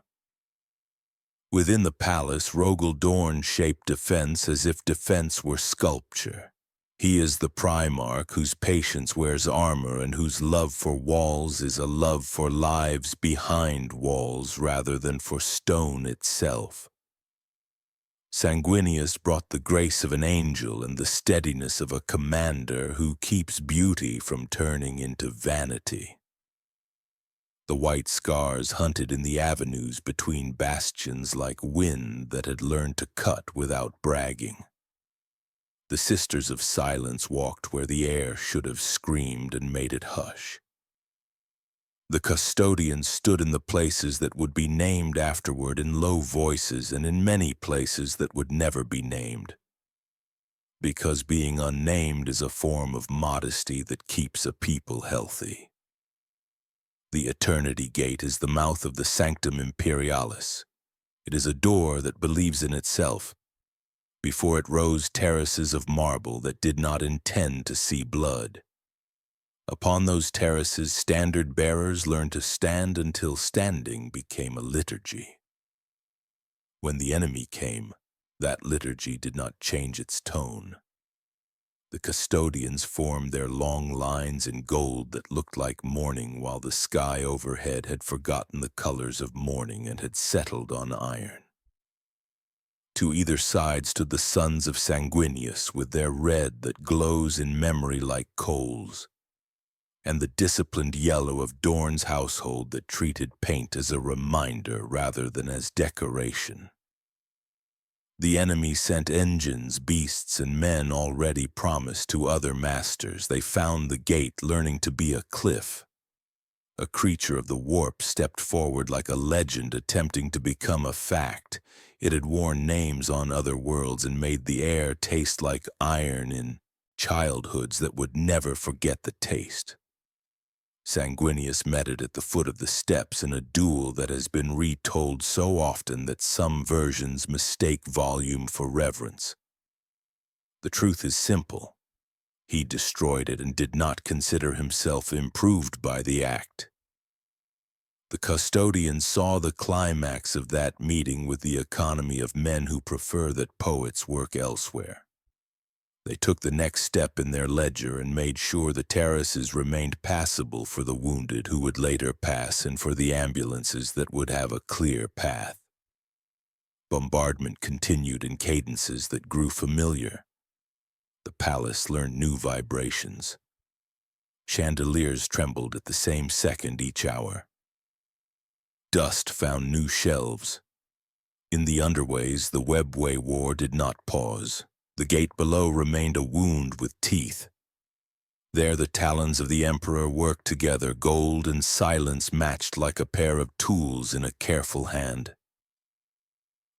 Within the palace, Rogel Dorn shaped defense as if defense were sculpture. He is the Primarch whose patience wears armor and whose love for walls is a love for lives behind walls rather than for stone itself. Sanguinius brought the grace of an angel and the steadiness of a commander who keeps beauty from turning into vanity. The white scars hunted in the avenues between bastions like wind that had learned to cut without bragging. The Sisters of Silence walked where the air should have screamed and made it hush. The custodians stood in the places that would be named afterward in low voices and in many places that would never be named. Because being unnamed is a form of modesty that keeps a people healthy. The Eternity Gate is the mouth of the Sanctum Imperialis. It is a door that believes in itself. Before it rose terraces of marble that did not intend to see blood. Upon those terraces, standard-bearers learned to stand until standing became a liturgy. When the enemy came, that liturgy did not change its tone. The custodians formed their long lines in gold that looked like morning while the sky overhead had forgotten the colors of morning and had settled on iron. To either side stood the sons of Sanguinius with their red that glows in memory like coals, and the disciplined yellow of Dorn's household that treated paint as a reminder rather than as decoration. The enemy sent engines, beasts, and men already promised to other masters. They found the gate learning to be a cliff. A creature of the warp stepped forward like a legend attempting to become a fact. It had worn names on other worlds and made the air taste like iron in childhoods that would never forget the taste. Sanguinius met it at the foot of the steps in a duel that has been retold so often that some versions mistake volume for reverence. The truth is simple. He destroyed it and did not consider himself improved by the act. The custodians saw the climax of that meeting with the economy of men who prefer that poets work elsewhere. They took the next step in their ledger and made sure the terraces remained passable for the wounded who would later pass and for the ambulances that would have a clear path. Bombardment continued in cadences that grew familiar. The palace learned new vibrations. Chandeliers trembled at the same second each hour. Dust found new shelves. In the underways, the webway war did not pause. The gate below remained a wound with teeth. There the talons of the emperor worked together, gold and silence matched like a pair of tools in a careful hand.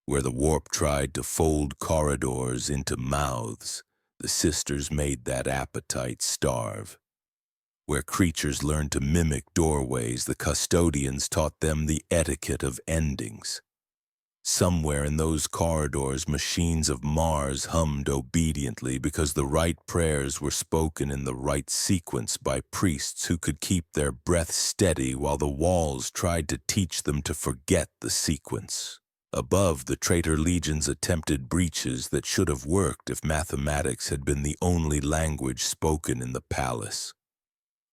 Where the warp tried to fold corridors into mouths, the sisters made that appetite starve. Where creatures learned to mimic doorways, the custodians taught them the etiquette of endings. Somewhere in those corridors, machines of Mars hummed obediently because the right prayers were spoken in the right sequence by priests who could keep their breath steady while the walls tried to teach them to forget the sequence. Above, the traitor legions attempted breaches that should have worked if mathematics had been the only language spoken in the palace.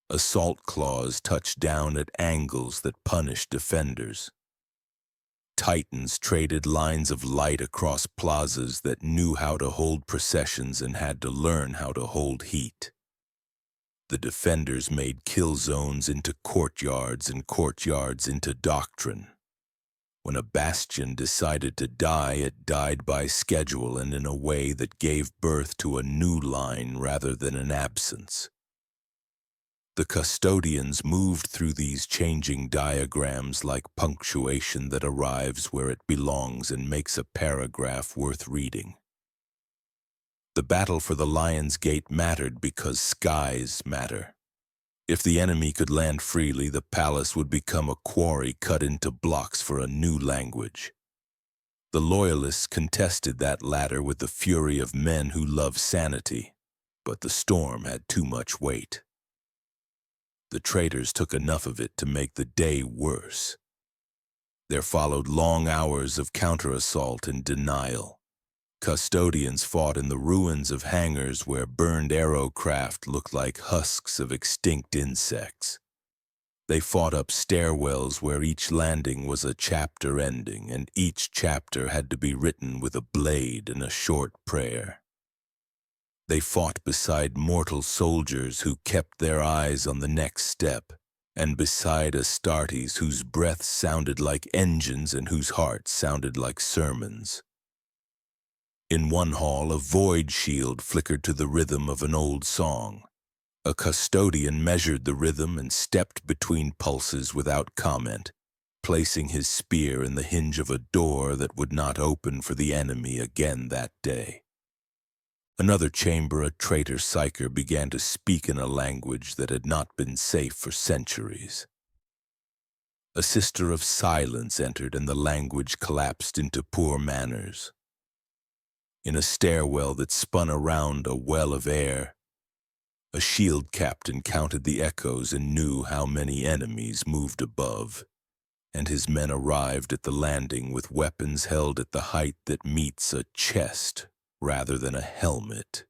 Assault claws touched down at angles that punished defenders. Titans traded lines of light across plazas that knew how to hold processions and had to learn how to hold heat. The defenders made kill zones into courtyards and courtyards into doctrine. When a bastion decided to die, it died by schedule and in a way that gave birth to a new line rather than an absence. The custodians moved through these changing diagrams like punctuation that arrives where it belongs and makes a paragraph worth reading. The battle for the Lion's Gate mattered because skies matter. If the enemy could land freely, the palace would become a quarry cut into blocks for a new language. The Loyalists contested that ladder with the fury of men who love sanity, but the storm had too much weight. The traitors took enough of it to make the day worse. There followed long hours of counter-assault and denial. Custodians fought in the ruins of hangars where burned aerocraft looked like husks of extinct insects. They fought up stairwells where each landing was a chapter ending, and each chapter had to be written with a blade and a short prayer. They fought beside mortal soldiers who kept their eyes on the next step, and beside Astartes whose breath sounded like engines and whose heart sounded like sermons. In one hall, a void shield flickered to the rhythm of an old song. A custodian measured the rhythm and stepped between pulses without comment, placing his spear in the hinge of a door that would not open for the enemy again that day. Another chamber, a traitor psyker began to speak in a language that had not been safe for centuries. A sister of silence entered and the language collapsed into poor manners. In a stairwell that spun around a well of air, a shield captain counted the echoes and knew how many enemies moved above, and his men arrived at the landing with weapons held at the height that meets a chest rather than a helmet.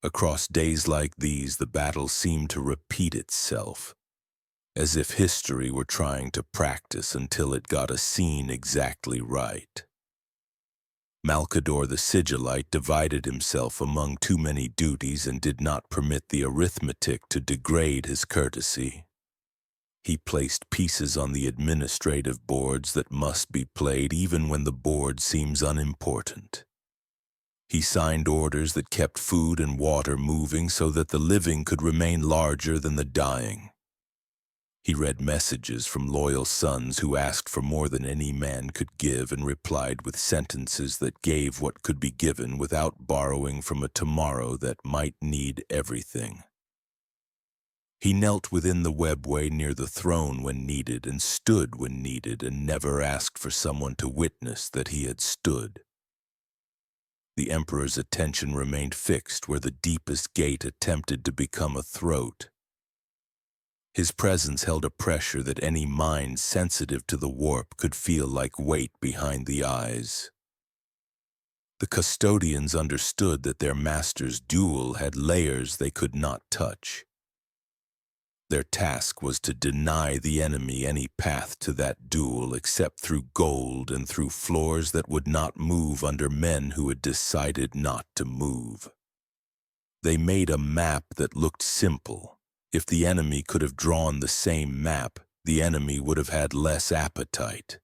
Across days like these, the battle seemed to repeat itself, as if history were trying to practice until it got a scene exactly right. Malcador the Sigillite divided himself among too many duties and did not permit the arithmetic to degrade his courtesy. He placed pieces on the administrative boards that must be played even when the board seems unimportant. He signed orders that kept food and water moving so that the living could remain larger than the dying. He read messages from loyal sons who asked for more than any man could give and replied with sentences that gave what could be given without borrowing from a tomorrow that might need everything. He knelt within the webway near the throne when needed and stood when needed and never asked for someone to witness that he had stood. The Emperor's attention remained fixed where the deepest gate attempted to become a throat. His presence held a pressure that any mind sensitive to the warp could feel like weight behind the eyes. The custodians understood that their master's duel had layers they could not touch. Their task was to deny the enemy any path to that duel except through gold and through floors that would not move under men who had decided not to move. They made a map that looked simple. If the enemy could have drawn the same map, the enemy would have had less appetite.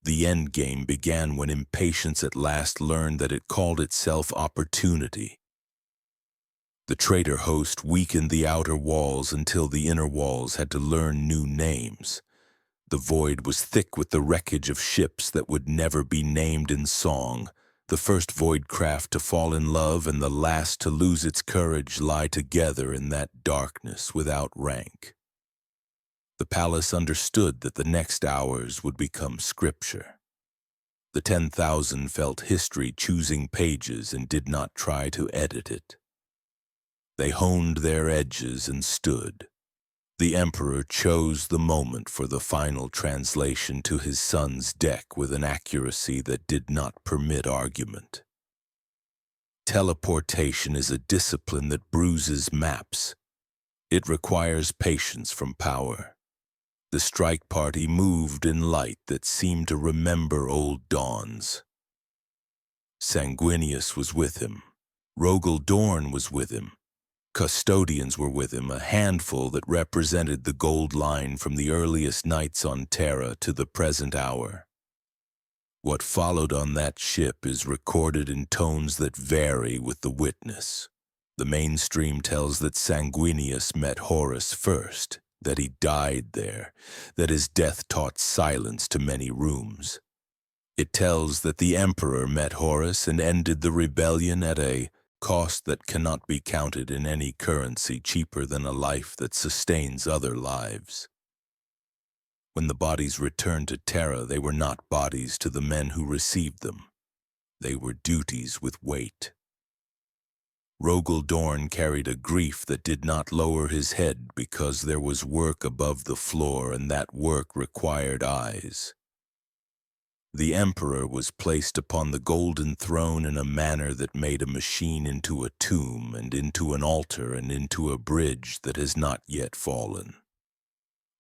The endgame began when impatience at last learned that it called itself opportunity. The traitor host weakened the outer walls until the inner walls had to learn new names. The void was thick with the wreckage of ships that would never be named in song. The first void craft to fall in love and the last to lose its courage lie together in that darkness without rank. The palace understood that the next hours would become scripture. The 10,000 felt history choosing pages and did not try to edit it. They honed their edges and stood. The emperor chose the moment for the final translation to his son's deck with an accuracy that did not permit argument. Teleportation is a discipline that bruises maps. It requires patience from power. The strike party moved in light that seemed to remember old dawns. Sanguinius was with him. Rogel Dorn was with him. Custodians were with him, a handful that represented the gold line from the earliest nights on Terra to the present hour. What followed on that ship is recorded in tones that vary with the witness. The mainstream tells that Sanguinius met Horus first, that he died there, that his death taught silence to many rooms. It tells that the emperor met Horus and ended the rebellion at a cost that cannot be counted in any currency cheaper than a life that sustains other lives. When the bodies returned to Terra, they were not bodies to the men who received them. They were duties with weight. Rogel Dorn carried a grief that did not lower his head because there was work above the floor and that work required eyes. The emperor was placed upon the golden throne in a manner that made a machine into a tomb and into an altar and into a bridge that has not yet fallen.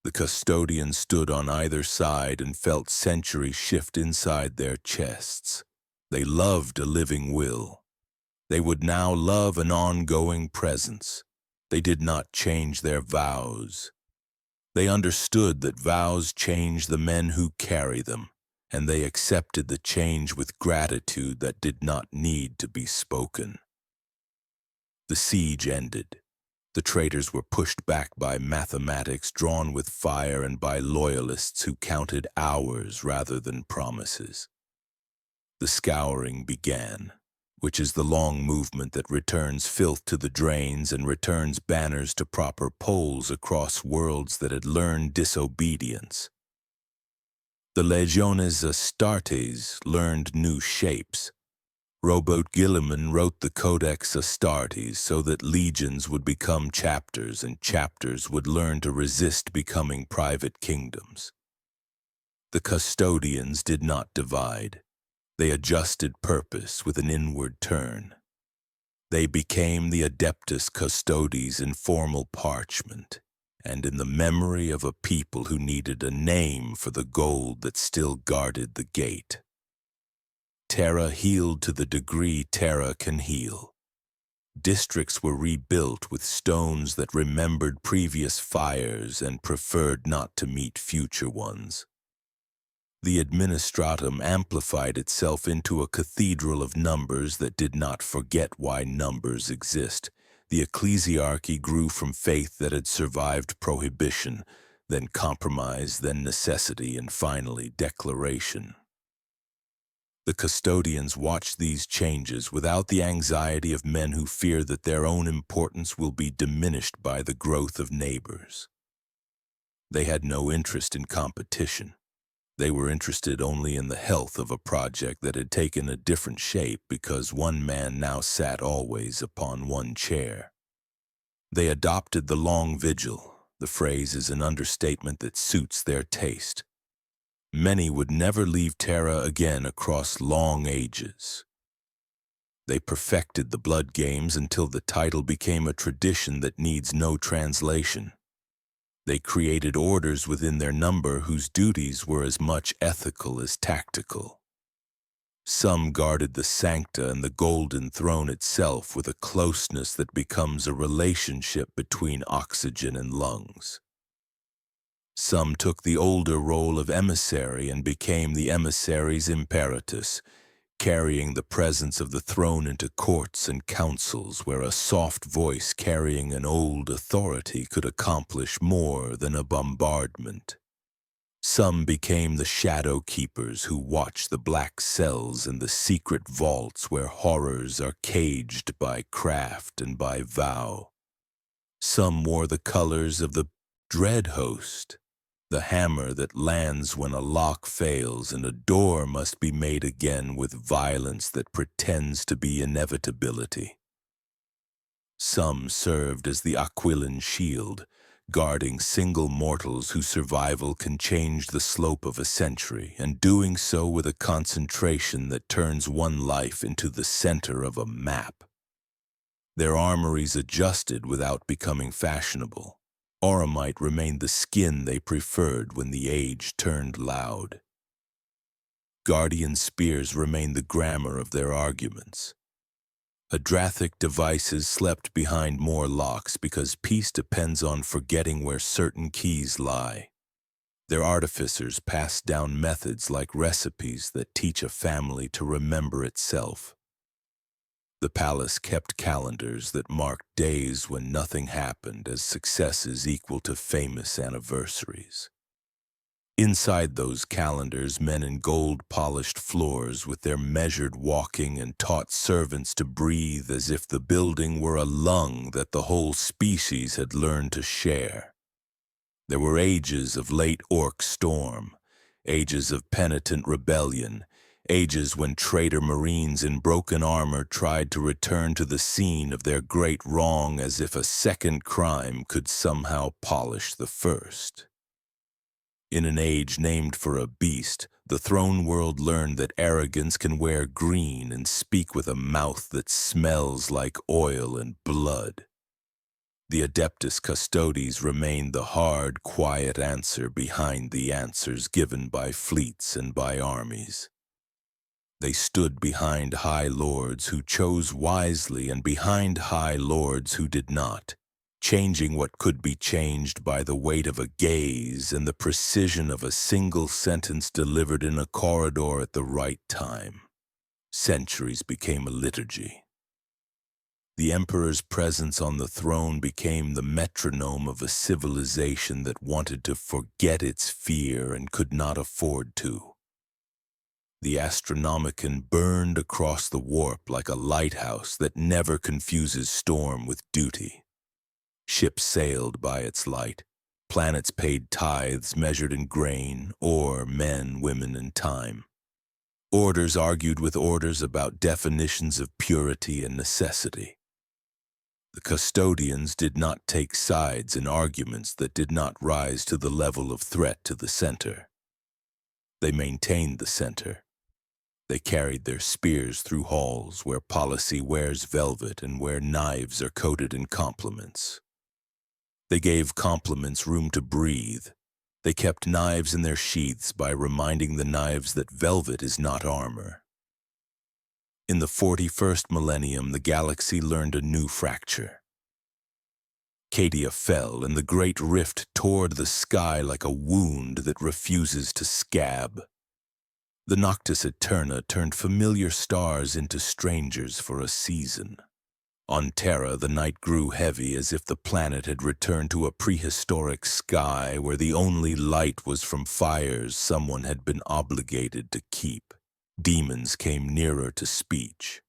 The custodians stood on either side and felt centuries shift inside their chests. They loved a living will. They would now love an ongoing presence. They did not change their vows. They understood that vows change the men who carry them, and they accepted the change with gratitude that did not need to be spoken. The siege ended. The traitors were pushed back by mathematics drawn with fire and by loyalists who counted hours rather than promises. The scouring began, which is the long movement that returns filth to the drains and returns banners to proper poles across worlds that had learned disobedience. The Legiones Astartes learned new shapes. Robert Gilliman wrote the Codex Astartes so that legions would become chapters and chapters would learn to resist becoming private kingdoms. The custodians did not divide. They adjusted purpose with an inward turn. They became the Adeptus Custodes in formal parchment, and in the memory of a people who needed a name for the gold that still guarded the gate. Terra healed to the degree Terra can heal. Districts were rebuilt with stones that remembered previous fires and preferred not to meet future ones. The administratum amplified itself into a cathedral of numbers that did not forget why numbers exist. The ecclesiarchy grew from faith that had survived prohibition, then compromise, then necessity, and finally declaration. The custodians watch these changes without the anxiety of men who fear that their own importance will be diminished by the growth of neighbors. They had no interest in competition. They were interested only in the health of a project that had taken a different shape because one man now sat always upon one chair. They adopted the long vigil. The phrase is an understatement that suits their taste. Many would never leave Terra again across long ages. They perfected the blood games until the title became a tradition that needs no translation. They created orders within their number whose duties were as much ethical as tactical. Some guarded the sancta and the golden throne itself with a closeness that becomes a relationship between oxygen and lungs. Some took the older role of emissary and became the emissaries imperatus, carrying the presence of the throne into courts and councils where a soft voice carrying an old authority could accomplish more than a bombardment. Some became the shadow keepers who watch the black cells and the secret vaults where horrors are caged by craft and by vow. Some wore the colors of the dread host, the hammer that lands when a lock fails, and a door must be made again with violence that pretends to be inevitability. Some served as the Aquilan shield, guarding single mortals whose survival can change the slope of a century, and doing so with a concentration that turns one life into the center of a map. Their armories adjusted without becoming fashionable. Auramite remained the skin they preferred when the age turned loud. Guardian spears remained the grammar of their arguments. Adrathic devices slept behind more locks because peace depends on forgetting where certain keys lie. Their artificers passed down methods like recipes that teach a family to remember itself. The palace kept calendars that marked days when nothing happened as successes equal to famous anniversaries. Inside those calendars, men in gold-polished floors with their measured walking and taught servants to breathe as if the building were a lung that the whole species had learned to share. There were ages of late orc storm, ages of penitent rebellion, ages when traitor marines in broken armor tried to return to the scene of their great wrong as if a second crime could somehow polish the first. In an age named for a beast, the throne world learned that arrogance can wear green and speak with a mouth that smells like oil and blood. The Adeptus Custodes remained the hard, quiet answer behind the answers given by fleets and by armies. They stood behind high lords who chose wisely and behind high lords who did not, changing what could be changed by the weight of a gaze and the precision of a single sentence delivered in a corridor at the right time. Centuries became a liturgy. The emperor's presence on the throne became the metronome of a civilization that wanted to forget its fear and could not afford to. The Astronomicon burned across the warp like a lighthouse that never confuses storm with duty. Ships sailed by its light. Planets paid tithes measured in grain, ore, men, women, and time. Orders argued with orders about definitions of purity and necessity. The custodians did not take sides in arguments that did not rise to the level of threat to the center. They maintained the center. They carried their spears through halls where policy wears velvet and where knives are coated in compliments. They gave compliments room to breathe. They kept knives in their sheaths by reminding the knives that velvet is not armor. In the 41st millennium, the galaxy learned a new fracture. Cadia fell, and the great rift tore the sky like a wound that refuses to scab. The Noctis Eterna turned familiar stars into strangers for a season. On Terra, the night grew heavy as if the planet had returned to a prehistoric sky where the only light was from fires someone had been obligated to keep. Demons came nearer to speech.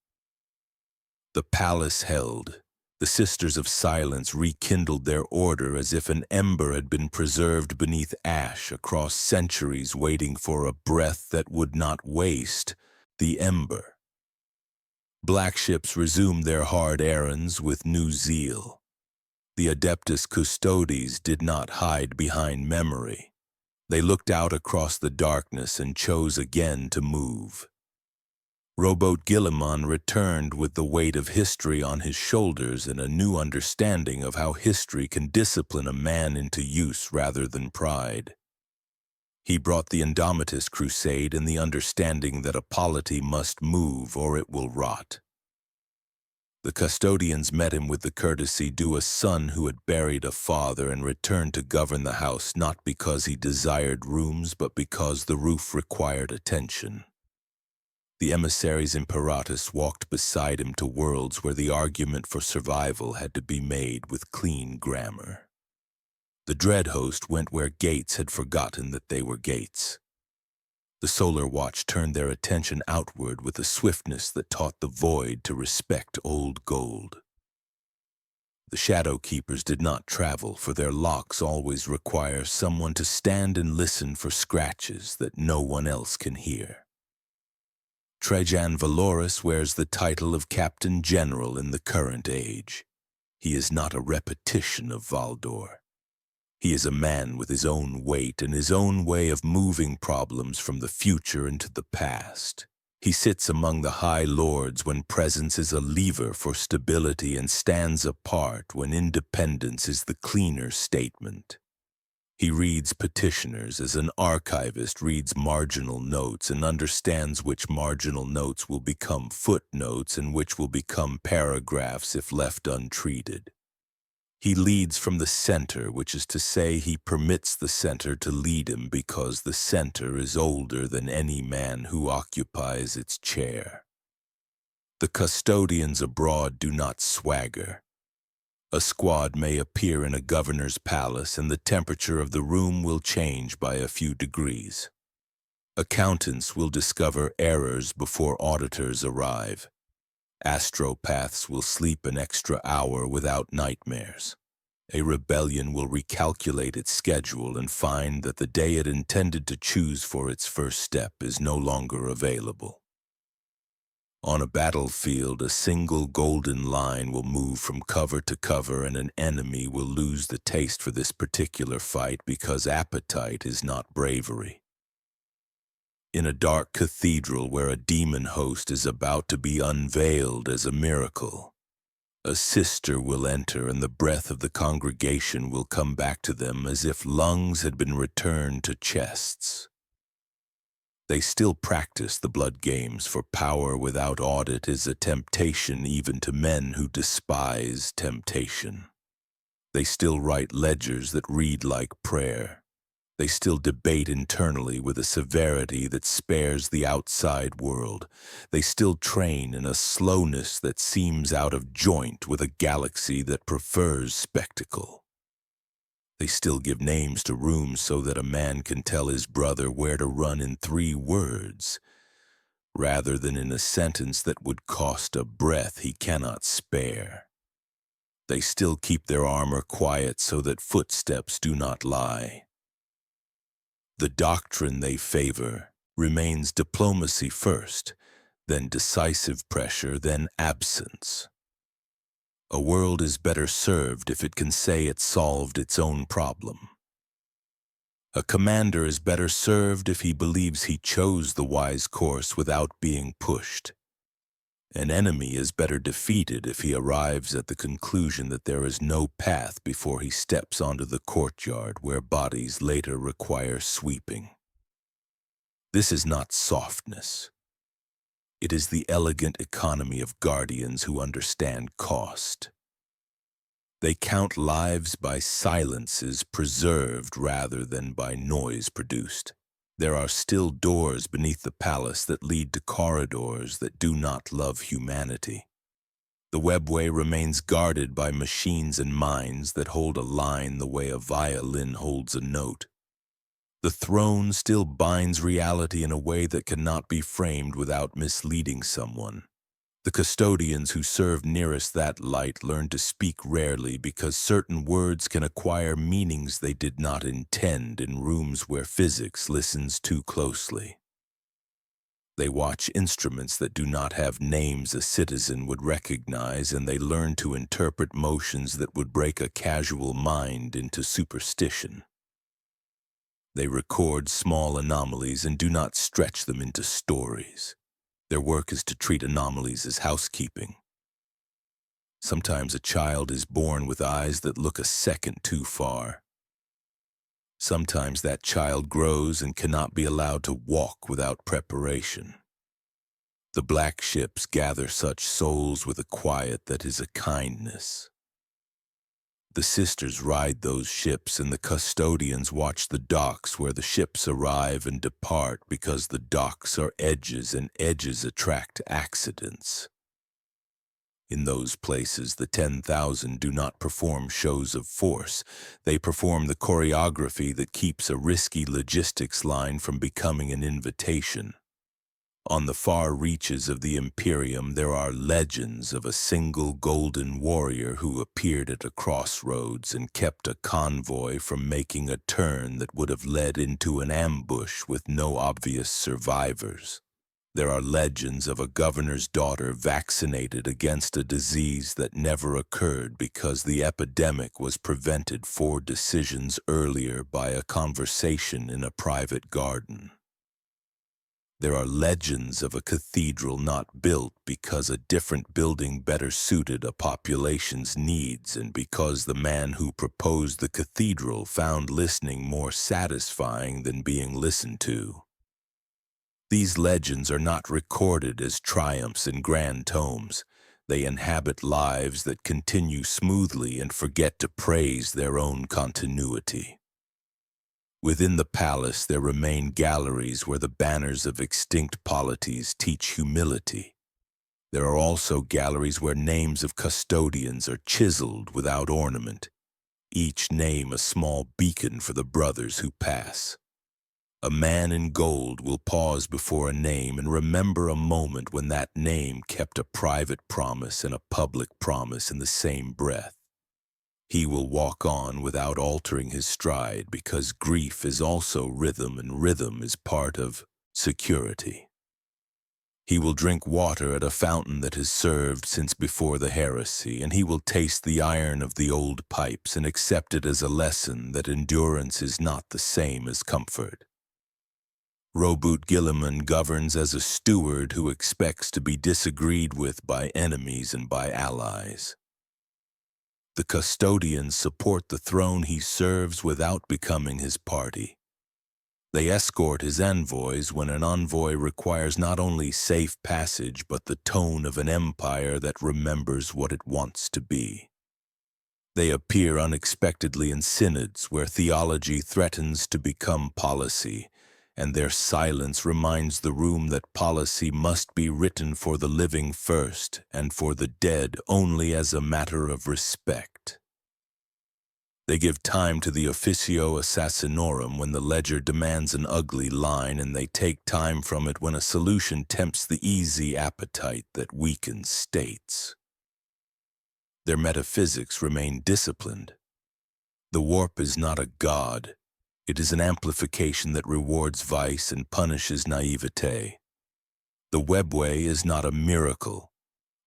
The palace held. The Sisters of Silence rekindled their order as if an ember had been preserved beneath ash across centuries waiting for a breath that would not waste, the ember. Black ships resumed their hard errands with new zeal. The Adeptus Custodes did not hide behind memory. They looked out across the darkness and chose again to move. Rowboat Guilliman returned with the weight of history on his shoulders and a new understanding of how history can discipline a man into use rather than pride. He brought the Indomitus Crusade and the understanding that a polity must move or it will rot. The custodians met him with the courtesy due a son who had buried a father and returned to govern the house not because he desired rooms but because the roof required attention. The emissaries Imperatus walked beside him to worlds where the argument for survival had to be made with clean grammar. The Dread Host went where gates had forgotten that they were gates. The Solar Watch turned their attention outward with a swiftness that taught the Void to respect old gold. The Shadow Keepers did not travel, for their locks always require someone to stand and listen for scratches that no one else can hear. Trajan Valoris wears the title of Captain General in the current age. He is not a repetition of Valdor. He is a man with his own weight and his own way of moving problems from the future into the past. He sits among the High Lords when presence is a lever for stability and stands apart when independence is the cleaner statement. He reads petitioners as an archivist reads marginal notes and understands which marginal notes will become footnotes and which will become paragraphs if left untreated. He leads from the center, which is to say he permits the center to lead him because the center is older than any man who occupies its chair. The custodians abroad do not swagger. A squad may appear in a governor's palace and the temperature of the room will change by a few degrees. Accountants will discover errors before auditors arrive. Astropaths will sleep an extra hour without nightmares. A rebellion will recalculate its schedule and find that the day it intended to choose for its first step is no longer available. On a battlefield, a single golden line will move from cover to cover and an enemy will lose the taste for this particular fight because appetite is not bravery. In a dark cathedral where a demon host is about to be unveiled as a miracle, a sister will enter and the breath of the congregation will come back to them as if lungs had been returned to chests. They still practice the blood games, for power without audit is a temptation even to men who despise temptation. They still write ledgers that read like prayer. They still debate internally with a severity that spares the outside world. They still train in a slowness that seems out of joint with a galaxy that prefers spectacle. They still give names to rooms so that a man can tell his brother where to run in 3 words, rather than in a sentence that would cost a breath he cannot spare. They still keep their armor quiet so that footsteps do not lie. The doctrine they favor remains diplomacy first, then decisive pressure, then absence. A world is better served if it can say it solved its own problem. A commander is better served if he believes he chose the wise course without being pushed. An enemy is better defeated if he arrives at the conclusion that there is no path before he steps onto the courtyard where bodies later require sweeping. This is not softness. It is the elegant economy of guardians who understand cost. They count lives by silences preserved rather than by noise produced. There are still doors beneath the palace that lead to corridors that do not love humanity. The webway remains guarded by machines and minds that hold a line the way a violin holds a note. The throne still binds reality in a way that cannot be framed without misleading someone. The custodians who serve nearest that light learn to speak rarely because certain words can acquire meanings they did not intend in rooms where physics listens too closely. They watch instruments that do not have names a citizen would recognize, and they learn to interpret motions that would break a casual mind into superstition. They record small anomalies and do not stretch them into stories. Their work is to treat anomalies as housekeeping. Sometimes a child is born with eyes that look a second too far. Sometimes that child grows and cannot be allowed to walk without preparation. The black ships gather such souls with a quiet that is a kindness. The sisters ride those ships and the custodians watch the docks where the ships arrive and depart because the docks are edges and edges attract accidents. In those places, the 10,000 do not perform shows of force. They perform the choreography that keeps a risky logistics line from becoming an invitation. On the far reaches of the Imperium there are legends of a single golden warrior who appeared at a crossroads and kept a convoy from making a turn that would have led into an ambush with no obvious survivors. There are legends of a governor's daughter vaccinated against a disease that never occurred because the epidemic was prevented 4 decisions earlier by a conversation in a private garden. There are legends of a cathedral not built because a different building better suited a population's needs and because the man who proposed the cathedral found listening more satisfying than being listened to. These legends are not recorded as triumphs in grand tomes. They inhabit lives that continue smoothly and forget to praise their own continuity. Within the palace there remain galleries where the banners of extinct polities teach humility. There are also galleries where names of custodians are chiseled without ornament, each name a small beacon for the brothers who pass. A man in gold will pause before a name and remember a moment when that name kept a private promise and a public promise in the same breath. He will walk on without altering his stride because grief is also rhythm and rhythm is part of security. He will drink water at a fountain that has served since before the heresy, and he will taste the iron of the old pipes and accept it as a lesson that endurance is not the same as comfort. Robert Gilliman governs as a steward who expects to be disagreed with by enemies and by allies. The custodians support the throne he serves without becoming his party. They escort his envoys when an envoy requires not only safe passage but the tone of an empire that remembers what it wants to be. They appear unexpectedly in synods where theology threatens to become policy, and their silence reminds the room that policy must be written for the living first and for the dead only as a matter of respect. They give time to the officio assassinorum when the ledger demands an ugly line, and they take time from it when a solution tempts the easy appetite that weakens states. Their metaphysics remain disciplined. The warp is not a god. It is an amplification that rewards vice and punishes naivete. The webway is not a miracle.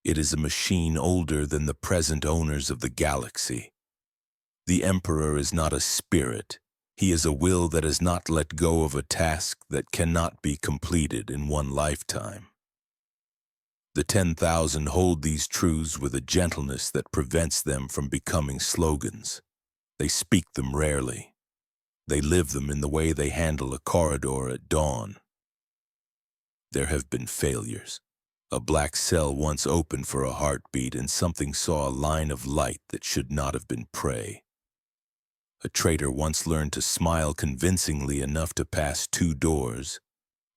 It is a machine older than the present owners of the galaxy. The Emperor is not a spirit. He is a will that has not let go of a task that cannot be completed in one lifetime. The 10,000 hold these truths with a gentleness that prevents them from becoming slogans. They speak them rarely. They live them in the way they handle a corridor at dawn. There have been failures. A black cell once opened for a heartbeat and something saw a line of light that should not have been prey. A traitor once learned to smile convincingly enough to pass 2 doors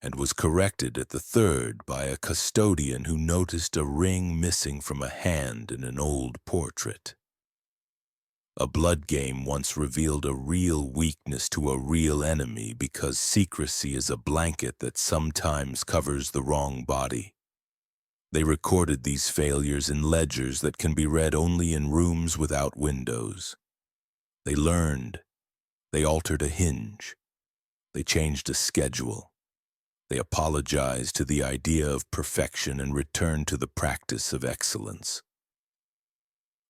and was corrected at the 3rd by a custodian who noticed a ring missing from a hand in an old portrait. A blood game once revealed a real weakness to a real enemy because secrecy is a blanket that sometimes covers the wrong body. They recorded these failures in ledgers that can be read only in rooms without windows. They learned. They altered a hinge. They changed a schedule. They apologized to the idea of perfection and returned to the practice of excellence.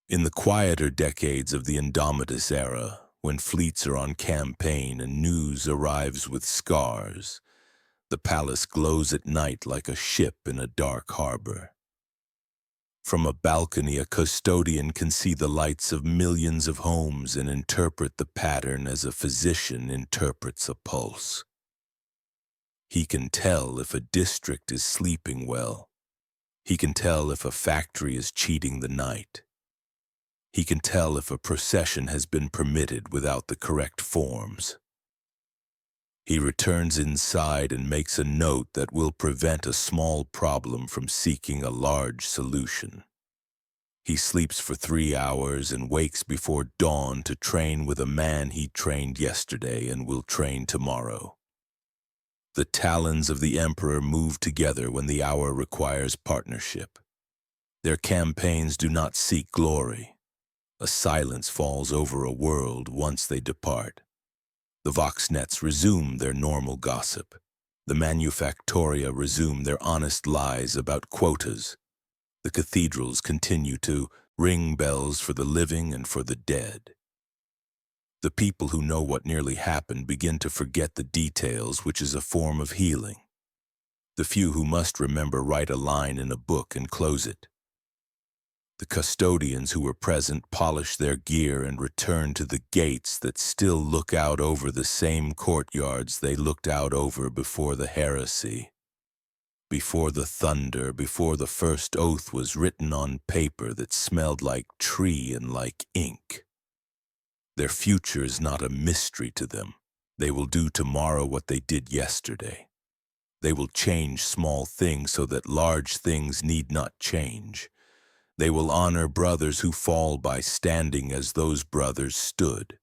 In the quieter decades of the Indomitus era, when fleets are on campaign and news arrives with scars, the palace glows at night like a ship in a dark harbor. From a balcony, a custodian can see the lights of millions of homes and interpret the pattern as a physician interprets a pulse. He can tell if a district is sleeping well. He can tell if a factory is cheating the night. He can tell if a procession has been permitted without the correct forms. He returns inside and makes a note that will prevent a small problem from seeking a large solution. He sleeps for 3 hours and wakes before dawn to train with a man he trained yesterday and will train tomorrow. The talons of the Emperor move together when the hour requires partnership. Their campaigns do not seek glory. A silence falls over a world once they depart. The voxnets resume their normal gossip. The manufactoria resume their honest lies about quotas. The cathedrals continue to ring bells for the living and for the dead. The people who know what nearly happened begin to forget the details, which is a form of healing. The few who must remember write a line in a book and close it. The custodians who were present polish their gear and return to the gates that still look out over the same courtyards they looked out over before the heresy. Before the thunder, before the first oath was written on paper that smelled like tree and like ink. Their future is not a mystery to them. They will do tomorrow what they did yesterday. They will change small things so that large things need not change. They will honor brothers who fall by standing as those brothers stood.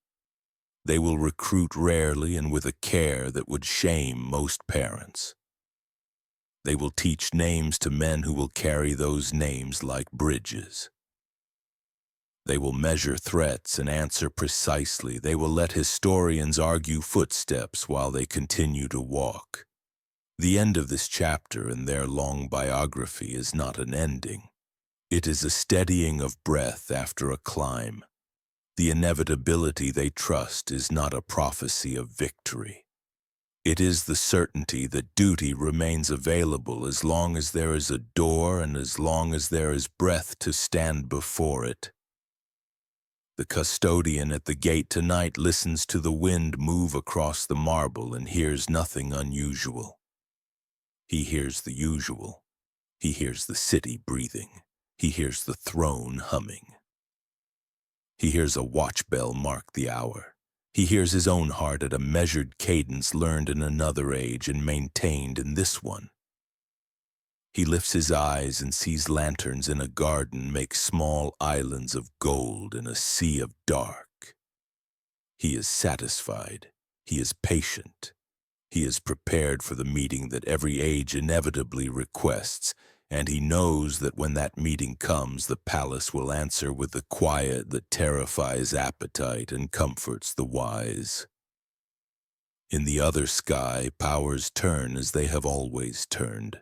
They will recruit rarely and with a care that would shame most parents. They will teach names to men who will carry those names like bridges. They will measure threats and answer precisely. They will let historians argue footsteps while they continue to walk. The end of this chapter in their long biography is not an ending. It is a steadying of breath after a climb. The inevitability they trust is not a prophecy of victory. It is the certainty that duty remains available as long as there is a door and as long as there is breath to stand before it. The custodian at the gate tonight listens to the wind move across the marble and hears nothing unusual. He hears the usual. He hears the city breathing. He hears the throne humming. He hears a watch bell mark the hour. He hears his own heart at a measured cadence learned in another age and maintained in this one. He lifts his eyes and sees lanterns in a garden make small islands of gold in a sea of dark. He is satisfied. He is patient. He is prepared for the meeting that every age inevitably requests, and he knows that when that meeting comes, the palace will answer with the quiet that terrifies appetite and comforts the wise. In the other sky, powers turn as they have always turned.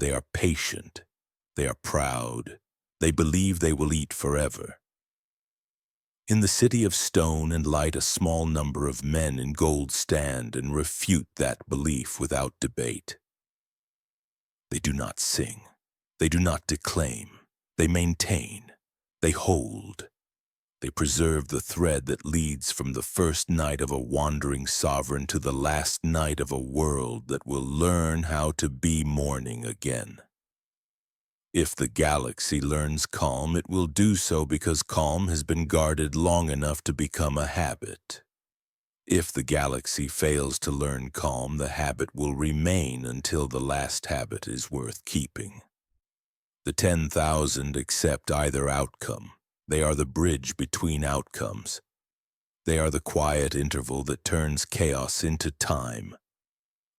They are patient. They are proud. They believe they will eat forever. In the city of stone and light, a small number of men in gold stand and refute that belief without debate. They do not sing. They do not declaim. They maintain. They hold. They preserve the thread that leads from the first night of a wandering sovereign to the last night of a world that will learn how to be morning again. If the galaxy learns calm, it will do so because calm has been guarded long enough to become a habit. If the galaxy fails to learn calm, the habit will remain until the last habit is worth keeping. The 10,000 accept either outcome. They are the bridge between outcomes. They are the quiet interval that turns chaos into time.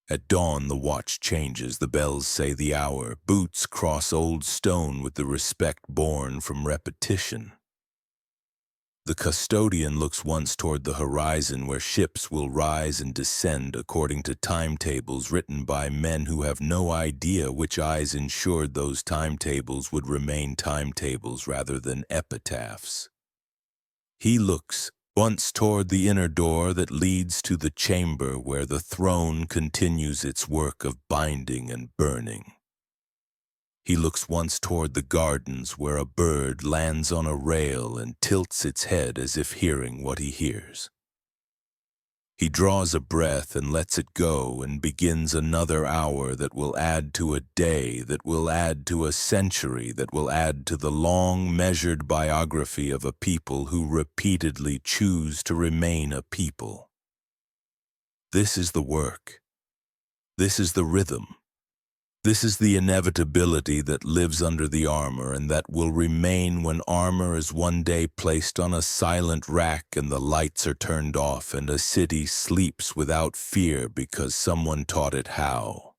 At dawn, the watch changes, the bells say the hour, boots cross old stone with the respect born from repetition. The custodian looks once toward the horizon where ships will rise and descend according to timetables written by men who have no idea which eyes ensured those timetables would remain timetables rather than epitaphs. He looks once toward the inner door that leads to the chamber where the throne continues its work of binding and burning. He looks once toward the gardens where a bird lands on a rail and tilts its head as if hearing what he hears. He draws a breath and lets it go and begins another hour that will add to a day, that will add to a century, that will add to the long measured biography of a people who repeatedly choose to remain a people. This is the work. This is the rhythm. This is the inevitability that lives under the armor and that will remain when armor is one day placed on a silent rack and the lights are turned off and a city sleeps without fear because someone taught it how.